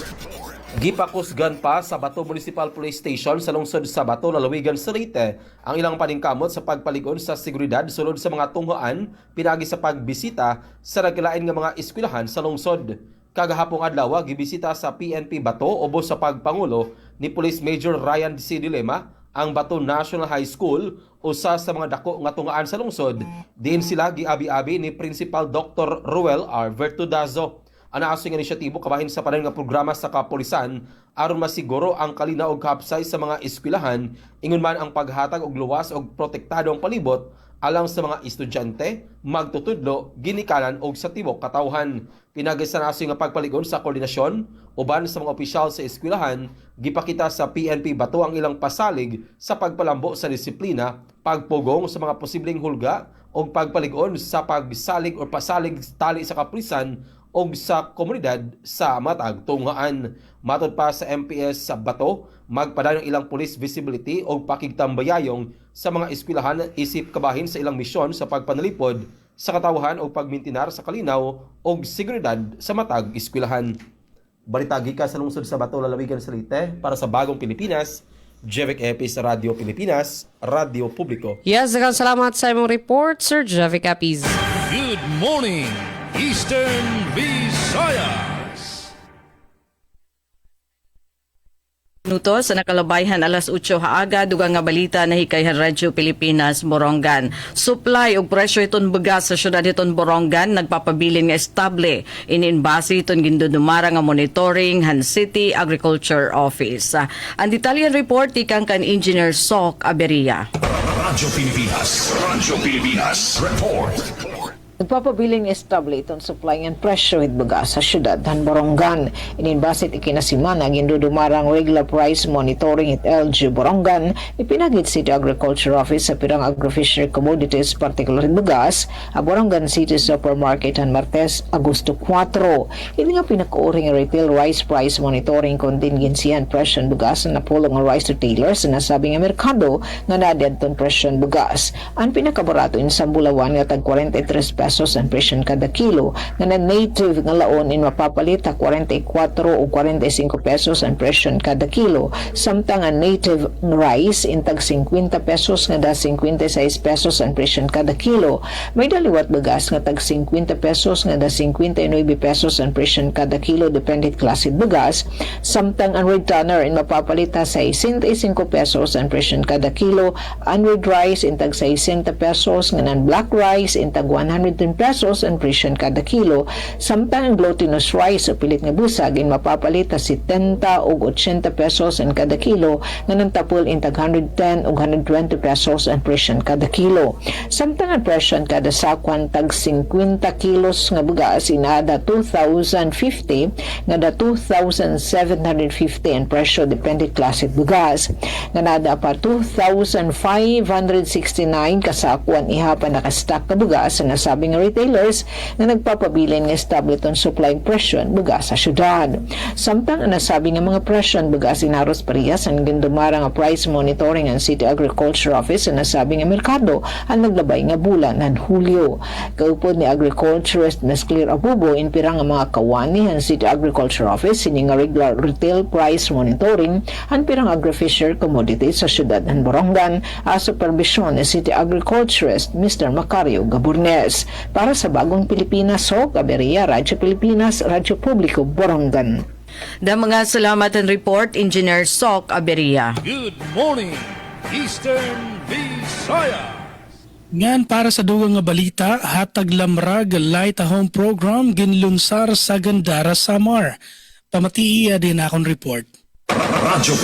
Gipakusgan pa sa Bato Municipal Police Station sa lungsod sa Bato, Lalawigan sa Leyte ang ilang paningkamot sa pagpaligon sa seguridad sulod sa mga tunghaan pinagi sa pagbisita sa nagkalain nga mga eskwelahan sa lungsod. Kagahapong adlaw gibisita sa PNP Bato ubos sa pagpangulo ni Police Major Ryan C. Dilema ang Bato National High School, usa sa mga dako nga tungaan sa lungsod. Diin sila giabi-abi ni Principal Dr. Ruel R. Vertudazo. Anaaso nga inisyatibo kabahin sa panan nga programa sa kapulisan aron masiguro ang kalinaw ug kapsay sa mga eskwelahan, ingon man ang paghatag og luwas ug protektadong palibot alang sa mga estudyante, magtutudlo, ginikanan o sa tibok katawhan. Pinagis na naso nga pagpaligon sa koordinasyon, uban sa mga opisyal sa eskwelahan, gipakita sa PNP Bato ang ilang pasalig sa pagpalambo sa disiplina, pagpugong sa mga posibleng hulga o pagpaligon sa pagsalig o pasalig tali sa kaprisan o sa komunidad sa matag tunghaan. Matod pa sa MPS sa Bato, magpadayon ilang police visibility o pakigtambayayong sa mga eskwelahan isip kabahin sa ilang misyon sa pagpanalipod sa katawahan o pagmintinar sa kalinaw o seguridad sa matag eskwelahan. Balitagi ka sa lungsod sa Bato, Lalawigan sa Leyte para sa Bagong Pilipinas. Jevic Epis sa Radio Pilipinas, Radio Publiko. Yes, salamat sa imong report, Sir Jevic Epis. Good morning, Eastern Visayas. Minuto sa nakalabayhan alas 8 haaga dugang nga balita na hikayhan Radyo Pilipinas Borongan. Supply og presyo iton bugas sa syudad iton Borongan nagpapabilin nga estable. Ininbase iton gindudumara nga monitoring Han City Agriculture Office. Ang detalyan report ikang kan Engineer Sok Aberia. Radyo Pilipinas Report. Nagpapabiling estable itong supply ng presyo at bugas sa syudad ng Borongan. Ininbasit ikinasimana gindudumarang regular price monitoring at LG Borongan, ipinagit City Agriculture Office sa pirang agro-fishery commodities, particular bugas, a Borongan City Supermarket han Martes, Agosto 4. Hindi nga pinakuring retail rice price monitoring kontingensihan presyo ng bugas na napulong ang rice retailers na nasabing ang merkado nga nadadton presyo ng bugas. Ang pinakabarato in Sambulawan nga tag 43 pesos ang presyon kada kilo nga na native nga laon in mapapalit 44 o 45 pesos ang presyon kada kilo, samtang ang native rice in tag 50 pesos nga da 56 pesos ang presyon kada kilo. May daliwat bugas nga tag 50 pesos nga da 59 pesos ang presyon kada kilo dependent klase bugas, samtang ang red tanner in mapapalit 65 pesos ang presyon kada kilo, unred rice in tag 60 pesos nga nan black rice in tag 110 pesos ang presyon kada kilo, samtang ang glutinous rice o pilit nga busag in mapapalit 70 o 80 pesos ang kada kilo nga nantapol in tag 110 o 120 pesos ang presyon kada kilo. Samtang ang presyon kada sakwan tag 50 kilos nga bugas inada 2,050 nga da 2,750 ang presyo depende klase bugas nga nada pa 2,569 kasakwan ihapan nakastock na bugas na nasabing retailers na nagpapabilin ng estableton supply presyon bugas sa syudad. Samtang ang nasabi nga mga presyon bugas inaros parehas ang gindumara nga price monitoring ang City Agriculture Office na nasabi nga merkado ang naglabay nga bulan ng Hulyo. Kaupod ni agriculturist Ms. Claire Abubo in pirang nga mga kawani ang City Agriculture Office sini nga regular retail price monitoring ang pirang agri-fisher commodities sa syudad ng Borongan a supervision ni City Agriculturist Mr. Macario Gaburnes. Para sa Bagong Pilipinas, Sok Aberia, Radyo Pilipinas, Radyo Publiko, Borongan. Da mga salamat ang report, Engineer Sok Aberia. Good morning, Eastern Visayas. Ngan para sa dugang nga balita, hatag lamrag light home program ginlunsar sa Gandara, Samar. Pamatii din akong report. Radyo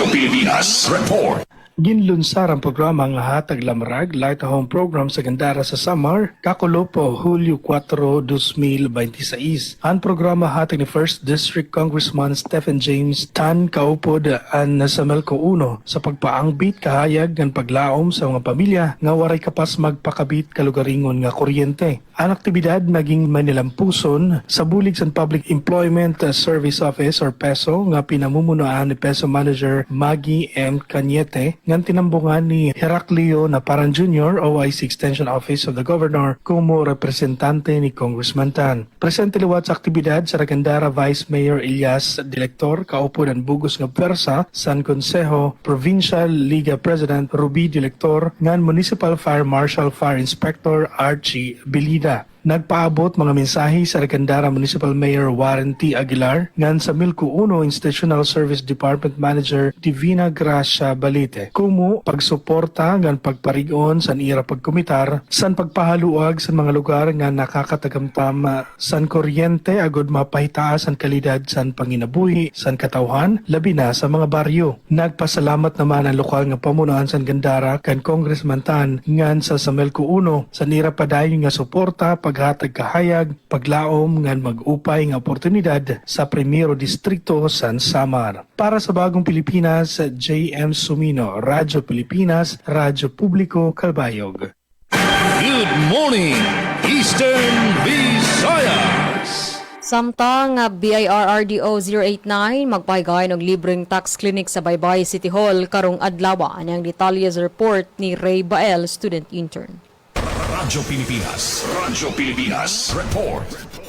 Pilipinas Report. Ginlunsar ang programa nga hatag lamrag light home program sa Gandara sa Samar, Kakulopo, Hulyo 4, 2026. Ang programa hatag ni 1st District Congressman Stephen James Tan kaupod an sa Melco 1 sa pagpaangbit kahayag ng paglaom sa mga pamilya nga waray kapas magpakabit kalugaringon nga kuryente. Ang aktibidad naging manilampuson sa bulig sa Public Employment Service Office or PESO nga pinamumunuan ni PESO Manager Maggie M. Cañete ngan tinambungan ni Heraclio Naparan Jr. OIC Extension Office of the Governor como representante ni Congressman Tan. Presente liwat sa aktibidad sa Gandara Vice Mayor Elias Director kaupo ng Bugos nga Persa San Consejo Provincial Liga President Ruby Director ngan Municipal Fire Marshal Fire Inspector Archie Belida. Nagpaabot mga mensahe sa Gandara Municipal Mayor Warren T. Aguilar ngan sa Milco 1 Institutional Service Department Manager Divina Gracia Balite. Kumu pagsuporta ngan pagparigon san ira pagkumitar san pagpahaluag sa mga lugar nga nakakatagamtam san kuryente agod mapahitaas ang kalidad san panginabuhi san katawhan labi na sa mga baryo. Nagpasalamat naman ang lokal nga pamunuan san Gandara kan Congressman Tan ngan sa Milco 1 san ira padayon nga suporta paghatag kahayag, paglaom ngan mag-upay nga oportunidad sa Primero Distrito San Samar. Para sa Bagong Pilipinas, J.M. Sumino, Radyo Pilipinas, Radyo Publiko, Calbayog. Good morning, Eastern Visayas. Samtang BIRRDO 089 magpahigay ng libreng tax clinic sa Baybay City Hall karong adlaw. Ang detalye sa report ni Ray Bael, student intern. Radyo Pilipinas Report.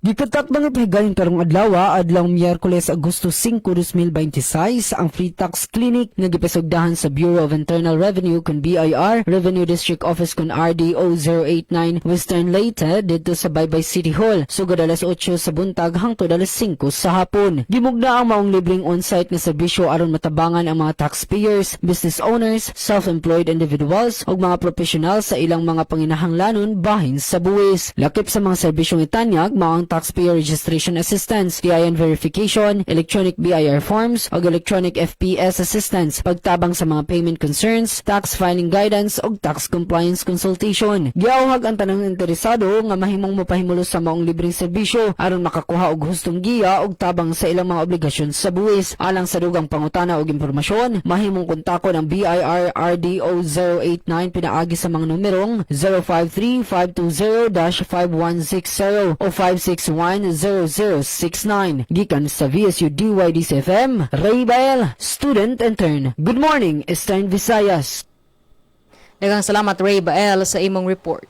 Gikatak mga pahigayon karong adlaw adlaw Miyerkules Agosto 5, 2026 ang free tax clinic nga gipasugdahan sa Bureau of Internal Revenue kun BIR Revenue District Office kun RDO 089 Western Leyte dito sa Baybay City Hall sugod alas 8 sa buntag hangtod alas 5 sa hapon. Gimugna ang maong libreng on-site nga serbisyo aron matabangan ang mga taxpayers, business owners, self-employed individuals ug mga professional sa ilang mga panginahanglanon bahin sa buwis. Lakip sa mga serbisyong itanyag maong taxpayer registration assistance, TIN verification, electronic BIR forms o electronic FPS assistance, pagtabang sa mga payment concerns, tax filing guidance o tax compliance consultation. Giawhag ang tanang interesado nga mahimong mopahimulos sa maong libreng serbisyo aron makakuha og hustong giya og tabang sa ilang mga obligasyon sa buwis. Alang sa dugang pangutana og impormasyon, mahimong kontakon ang BIR RDO 089 pinaagi sa mga numerong 053-520-5160 o 561-0069. Gikan sa VSU DYDC-FM, Ray Bael, student intern. Good morning, Eastern Visayas. Daghang salamat Ray Bael sa imong report.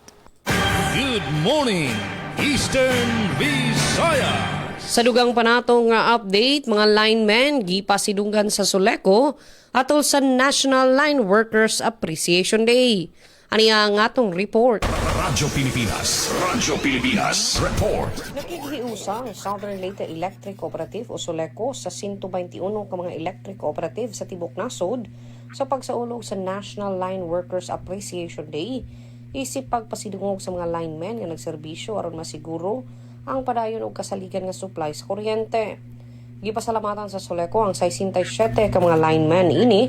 Good morning, Eastern Visayas. Sa dugang panatong nga update, mga linemen gipasidunggan sa Soleco atol sa National Line Workers Appreciation Day. Ani ang atong report. Radyo Pilipinas Report. Nakikiusang Southern Leyte Electric Cooperative o Soleco sa 121 ka mga electric cooperative sa Tibok Nasod sa pagsaulog sa National Line Workers Appreciation Day. Isip pagpasidungog sa mga linemen nga nagserbisyo aron masiguro ang padayon og kasaligan nga supply sa kuryente. Gipasalamatan sa Soleco ang 67 ka mga linemen ini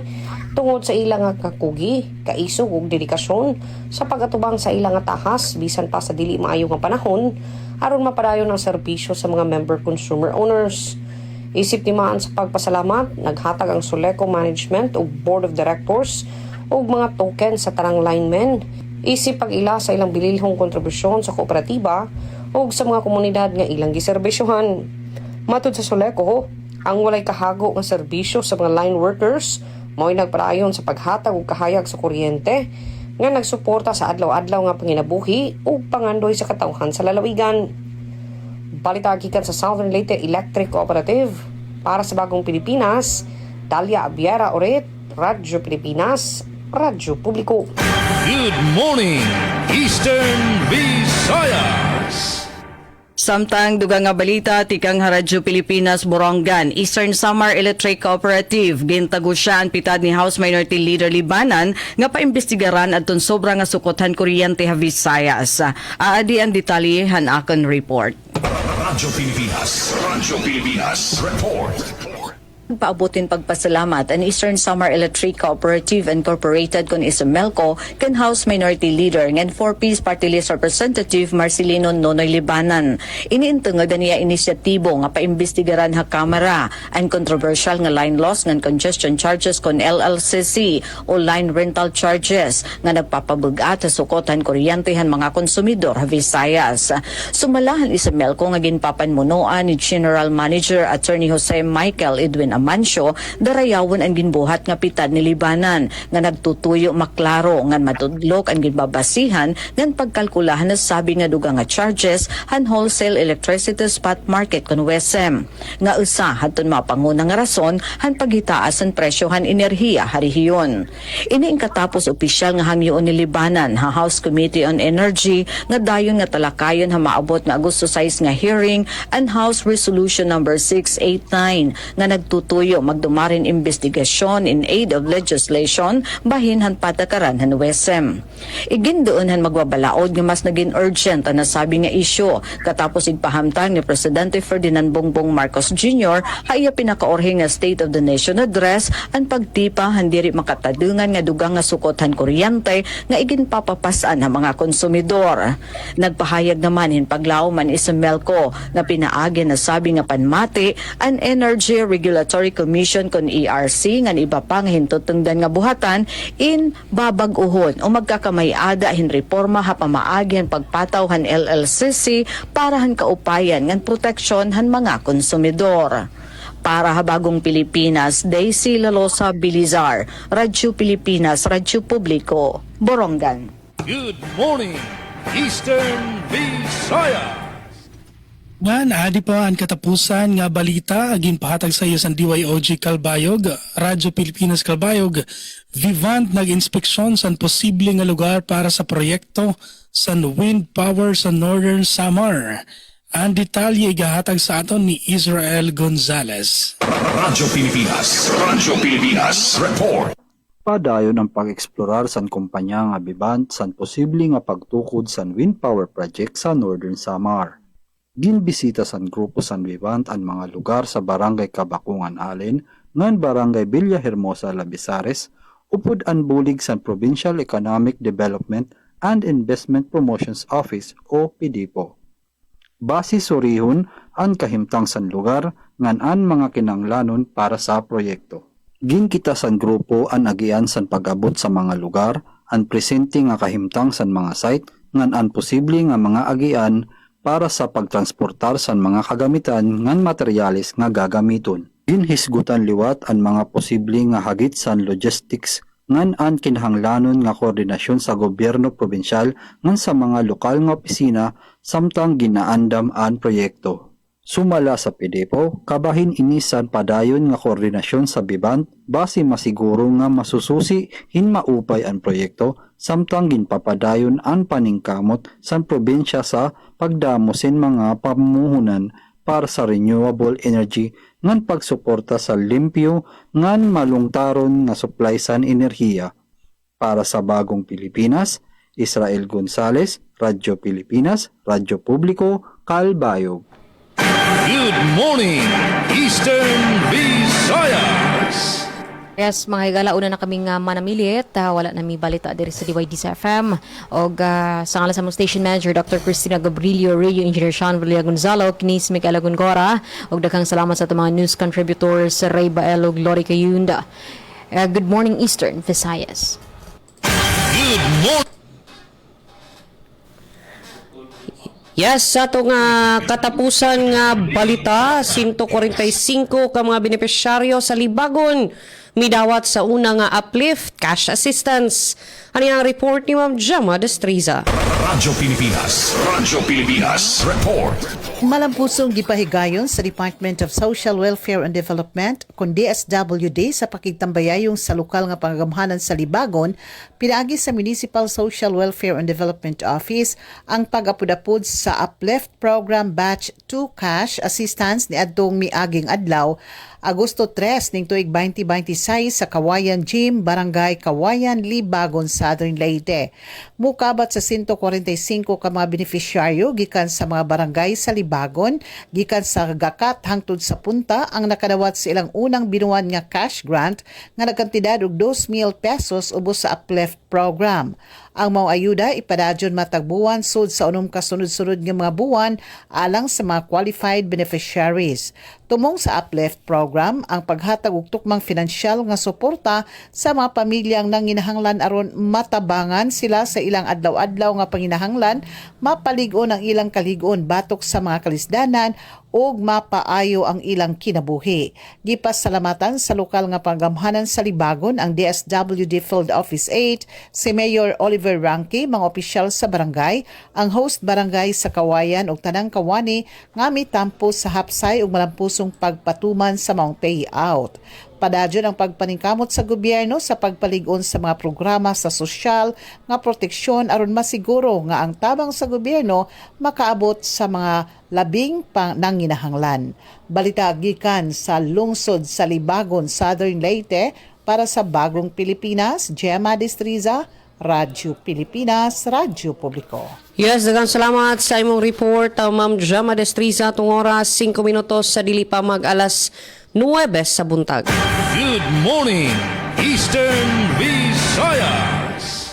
tungod sa ilang nga kakugi, kaisog ug dedikasyon sa pagatubang sa ilang nga tahas bisan pa sa dili maayo nga panahon aron mapadayon ang serbisyo sa mga member consumer owners. Isip timaan sa pagpasalamat, naghatag ang Soleco Management ug Board of Directors og mga token sa tanang linemen. Isip pag-ila sa ilang bililhong kontribusyon sa kooperatiba ug sa mga komunidad nga ilang giserbisyohan. Matud sa Soleco, ang walay kahago nga serbisyo sa mga line workers mao'y nagpadayon sa paghatag og kahayag sa kuryente nga nagsuporta sa adlaw-adlaw nga panginabuhi ug pangandoy sa katawhan sa lalawigan. Balita gikan sa Southern Leyte Electric Cooperative para sa Bagong Pilipinas, Dalia Abiera Oret, Radyo Pilipinas, Radyo Publiko. Good morning, Eastern Visayas. Samtang dugang nga balita, tikang Radyo Pilipinas Borongan, Eastern Samar Electric Cooperative, gintago siya ang pitad ni House Minority Leader Libanan nga paimbestigaran adtong sobra nga sukotan kuryente ha Visayas. Aadi ang detalyehan akon report. Radyo Pilipinas Report. Paabutin pagpasalamat ang Eastern Samar Electric Cooperative Incorporated kon Melco kan House Minority Leader ng 4-piece Party List Representative Marcelino Nonoy Libanan. Iniintungod niya inisyatibo nga paimbestigaran ha Kamara ang controversial nga line loss ng congestion charges kon LLCC o line rental charges nga nagpapabugat sa sukotan kuryentehan mga konsumidor ha Visayas. Sumalahan Melco nga ginpapanmunoan ni General Manager Attorney Jose Michael Edwin Amancio, darayawon ang ginbuhat nga pitad ni Libanan nga nagtutuyo maklaro nga matudlok ang ginbabasihan ng pagkalkulahan na sabi nga dugang nga charges han wholesale electricity spot market kon WESM. Nga usa hadton mapangunang rason han paghitaas ang presyo han enerhiya ha rehiyon. Ini ang katapos opisyal nga hangyoon ni Libanan ha House Committee on Energy nga dayon nga talakayon ha maabot nga Agosto 6 nga hearing and House Resolution number 689 nga nagtutuyo magdumarin investigasyon in aid of legislation bahin han patakaran han WESM. Igindoon han magbabalaod nga mas naging urgent ang nasabi nga isyu katapos igpahamtang ni Presidente Ferdinand Bongbong Marcos Jr. haya pinakaorhe nga State of the Nation address ang pagtipa han diri makatadungan nga dugang nga sukotan kuryente nga iginpapapasan ang mga konsumidor. Nagpahayag naman hin paglaw man Melco na pinaagi na sabi nga panmati an Energy Regulatory Regulatory Commission kon ERC ngan iba pang hintutungdan nga buhatan in babag-uhon o magkakamay-ada hin reforma hapamaagi pagpatawhan LLCC para han kaupayan ngan proteksyon han mga konsumidor. Para Habagong Pilipinas, Daisy Lalosa Bilizar, Radyo Pilipinas, Radyo Publiko, Borongan. Good morning, Eastern Visayas. Adi pa ang katapusan nga balita aging pahatag sa iyo sa DYOG Calbayog, Radyo Pilipinas Calbayog, Vivant nag-inspeksyon sa posible nga lugar para sa proyekto sa wind power sa Northern Samar. Ang detalye igahatag sa aton ni Israel Gonzalez. Radyo Pilipinas, report. Padayon ang pag-eksplorar san kumpanya nga Vivant san posible nga pagtukod san wind power project sa Northern Samar. Ginbisita san grupo san Vivant ang mga lugar sa Barangay Kabakungan Allen, ngan Barangay Villahermosa, Labisares, upod ang bulig san Provincial Economic Development and Investment Promotions Office o PDPO. Base surihon ang kahimtang san lugar ngan an mga kinanglanon para sa proyekto. Ginkita san grupo ang agian san pag-abot sa mga lugar, ang presente nga kahimtang san mga site ngan an posible nga mga agian para sa pagtransportar san mga kagamitan ngan materyales nga gagamiton. Ginhisgutan liwat ang mga posible nga hagit san logistics ngan an kinahanglanon nga koordinasyon sa gobyerno probinsyal ngan sa mga lokal nga opisina samtang ginaandam an proyekto. Sumala sa PDPO, kabahin inisan padayon nga koordinasyon sa Vivant base masiguro nga masususi hin maupay ang proyekto samtang ginpapadayon ang paningkamot sa probinsya sa pagdamosin mga pamuhunan para sa renewable energy ngan pagsuporta sa limpyo ngan malungtaron nga supply san enerhiya. Para sa Bagong Pilipinas, Israel Gonzalez, Radyo Pilipinas, Radyo Publiko, Calbayog. Good morning, Eastern Visayas. Yes, mga higala, una na kaming manamilit. Wala na mi balita diri sa DYDC FM. O sa ngalan sa mong station manager, Dr. Cristina Gabrilio, Radio Engineer Sean Villa Gonzalo, Kinis Micaela Gongora. O daghang salamat sa mga news contributors, Ray Baelo, Glory Cayunda. Good morning, Eastern Visayas. Good morning. Yes, sa itong katapusan nga balita, 145 ka mga benepisyaryo sa Libagon midawat sa una nga uplift cash assistance. Ano yung report ni Ma'am Jama Destriza? Radyo Pilipinas, report. Malampusong gipahigayon sa Department of Social Welfare and Development kun DSWD sa pakigtambayayong sa lokal nga pangagamhanan sa Libagon, pinaagi sa Municipal Social Welfare and Development Office ang pag-apud-apud sa Uplift Program Batch 2 Cash Assistance ni adtong miaging adlaw, Agosto 3 ning tuig 2026 sa Kawayan Gym, Barangay Kawayan, Libagon, Southern Leyte. Mukabat sa 145 ka mga beneficiaryo gikan sa mga barangay sa Libagon, gikan sa Gakat hangtod sa Punta ang nakadawat sa ilang unang binuwan nga cash grant nga nagkantidad og 2,000 pesos ubos sa Uplift program. Ang mga ayuda ipadadyon matagbuwan sud sa unom ka sunod-sunod nga mga buwan alang sa mga qualified beneficiaries. Tumong sa Uplift program ang paghatag og tukmang finansyal nga suporta sa mga pamilyang nanginahanglan aron matabangan sila sa ilang adlaw-adlaw nga panginahanglan, mapalig-on ang ilang kalig-on batok sa mga kalisdanan ug mapaayo ang ilang kinabuhi. Gipasalamatan sa lokal nga panggamhanan sa Libagon ang DSWD Field Office 8, si Mayor Oliver Ranke, mga opisyal sa barangay, ang host barangay sa Kawayan ug tanang kawani nga mitampo sa hapsay ug malampusong pagpatuman sa maong payout. Padadyon ang pagpaningkamot sa gobyerno sa pagpalig-on sa mga programa sa sosyal nga proteksyon aron masiguro nga ang tabang sa gobyerno makaabot sa mga labing nanginahanglan. Balita gikan sa lungsod sa Libagon, Southern Leyte para sa Bagong Pilipinas, Gemma Destriza, Radyo Pilipinas, Radyo Publiko. Yes, daghang salamat sa imong report, Ma'am Gemma Destriza. Tung oras 5 minutos sa dili pa mag-alas 9 sa buntag. Good morning, Eastern Visayas.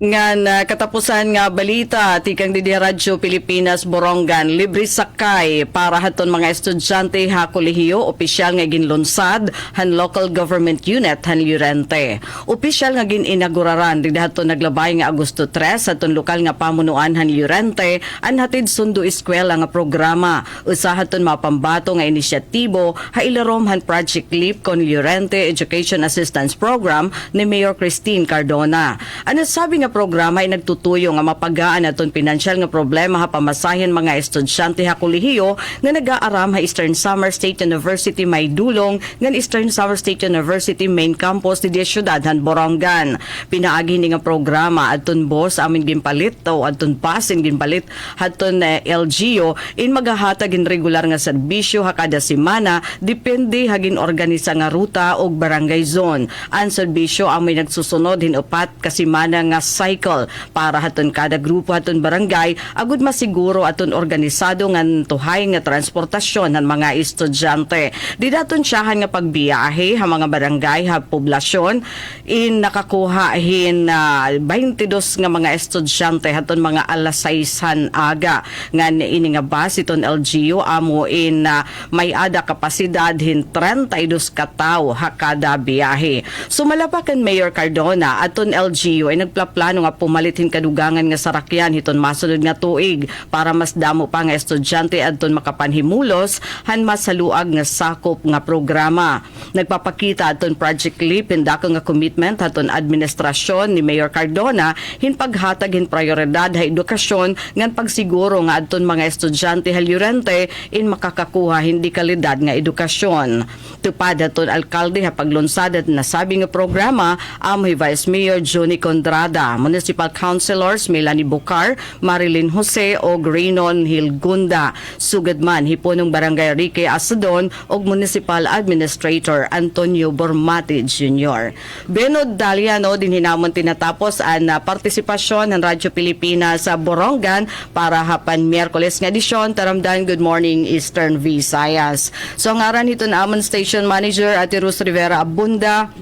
nga katapusan nga balita tikang didi Radyo Pilipinas Borongan libre sakay para haton mga estudyante ha kolehiyo opisyal nga ginlunsad han local government unit han Llorente. Opisyal nga gininauguraran didi haton naglabay nga Agosto 3 haton lokal nga pamunuan han Llorente an hatid sundo eskwela nga programa usahaton mapambato nga inisyatibo ha ilarom han Project Leap kon Llorente Education Assistance Program ni Mayor Christine Cardona. Ano sabi nga programa ay nagtutuyo nga mapagaan aton pinansyal nga problema ha pamasahin mga estudyante ha kolehiyo nga nag-aaram ha Eastern Samar State University may dulong ngan Eastern Samar State University main campus di siyudad han Borongan. Pinaagi ni nga programa aton boss amin ginpalit o aton pasin ginpalit haton LGU in magahatag in regular nga serbisyo ha kada semana depende hagin organisa nga ruta og barangay zone. Ang serbisyo amoy nagsusunod hinupat ka semana nga cycle para haton kada grupo haton barangay agud masiguro aton organisado ngan tuhay nga transportasyon ng mga estudyante. Di daton siyahan nga pagbiyahe ha mga barangay ha poblasyon in nakakuha hin 22 nga mga estudyante haton mga alas 6 aga ngan ini nga bus iton LGU amo in may ada kapasidad hin 32 ka tawo ha kada biyahe. Sumalapakan Mayor Cardona aton LGU ay nagplaplano nga pumalitin kadugangan nga sarakyan hiton masunod nga tuig para mas damo pa nga estudyante adton makapanhimulos han masaluag nga sakop nga programa. Nagpapakita aton Project Leap indako nga commitment aton administrasyon ni Mayor Cardona hin paghatag hin prioridad ha edukasyon ngan pagsiguro nga adton mga estudyante ha Llorente in makakakuha hindi kalidad nga edukasyon. Tupad aton alkalde ha paglunsad at nasabi nga programa amoy Vice Mayor Johnny Condrada, Municipal Councilors Melanie Bucar, Marilyn Jose o Reynon Hilgunda. Sugadman hipunong Barangay Rique Asadon o Municipal Administrator Antonio Bormati Jr. Benod Daliano din hinamon tinatapos ang partisipasyon ng Radyo Pilipinas sa Borongan para hapan Miyerkules nga edisyon taramdan Good Morning Eastern Visayas. So ngaran ito na amon Station Manager Ate Rus Rivera Abunda,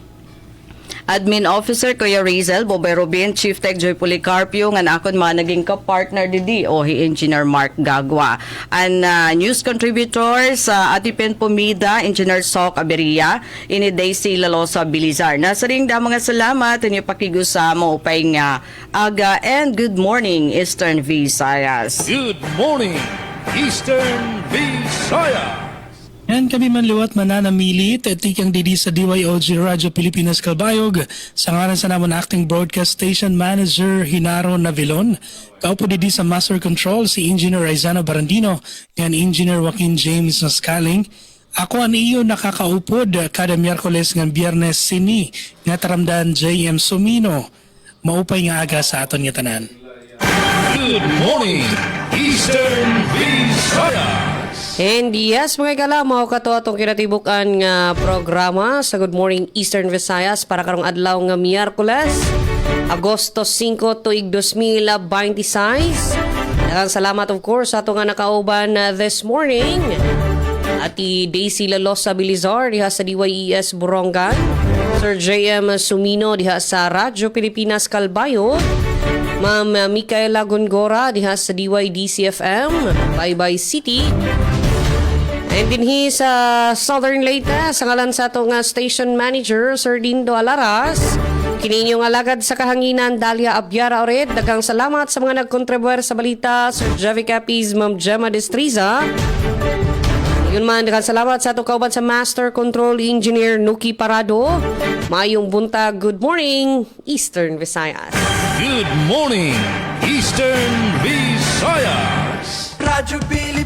Admin Officer Kuya Rizel, Bobay Rubin, Chief Tech Joy Policarpio, nga akon mga naging ka-partner didi o Engineer Mark Gagwa. And news contributors, Ati Pen Pumida, Engineer Sok Aberia, ini Daisy Lalosa Bilizar. Nasa ring da mga salamat, inyo pakigusamo upay nga aga and good morning Eastern Visayas. Good morning, Eastern Visayas. Yan kami manliwat mananamilit at tikang didi sa DYOG Radyo Pilipinas Kalbayog sa ngalan sa namon Acting Broadcast Station Manager Hinaro Navilon. Kaupo didi sa Master Control si Engineer Aizana Barandino and Engineer Joaquin James Nascaling. Ako ang iyo nakakaupod kada Miyerkules ng Biyernes sini nga taramdan JM Sumino. Maupay nga aga sa aton nga tanan. Good morning, Eastern Visayas. And yes, mga kalamaw, kato atong kinatibukan nga programa sa Good Morning Eastern Visayas para karong adlaw nga Miyerkules, Agosto 5, tuig 2026. Daghang salamat of course sa ato nga nakauban this morning. Ati Daisy Lalosa Bilizar diha sa DYES Borongan, Sir JM Sumino diha sa Radyo Pilipinas Kalbayo, Ma'am Micaela Gongora diha sa DYDC-FM, Bye City. And dinhi sa Southern Leyte, sa ngalan sa atong Station Manager, Sir Dindo Alaras, kininyong alagad sa kahanginan, Dalia Abiara Ored. Daghang salamat sa mga nagkontribuer sa balita, Sir Javi Capiz, Ma'am Gemma Destriza. Yun man, daghang salamat sa atong kauban sa Master Control Engineer Nuki Parado. Mayong buntag, good morning, Eastern Visayas. Good morning, Eastern Visayas. Radyo Pilipinas.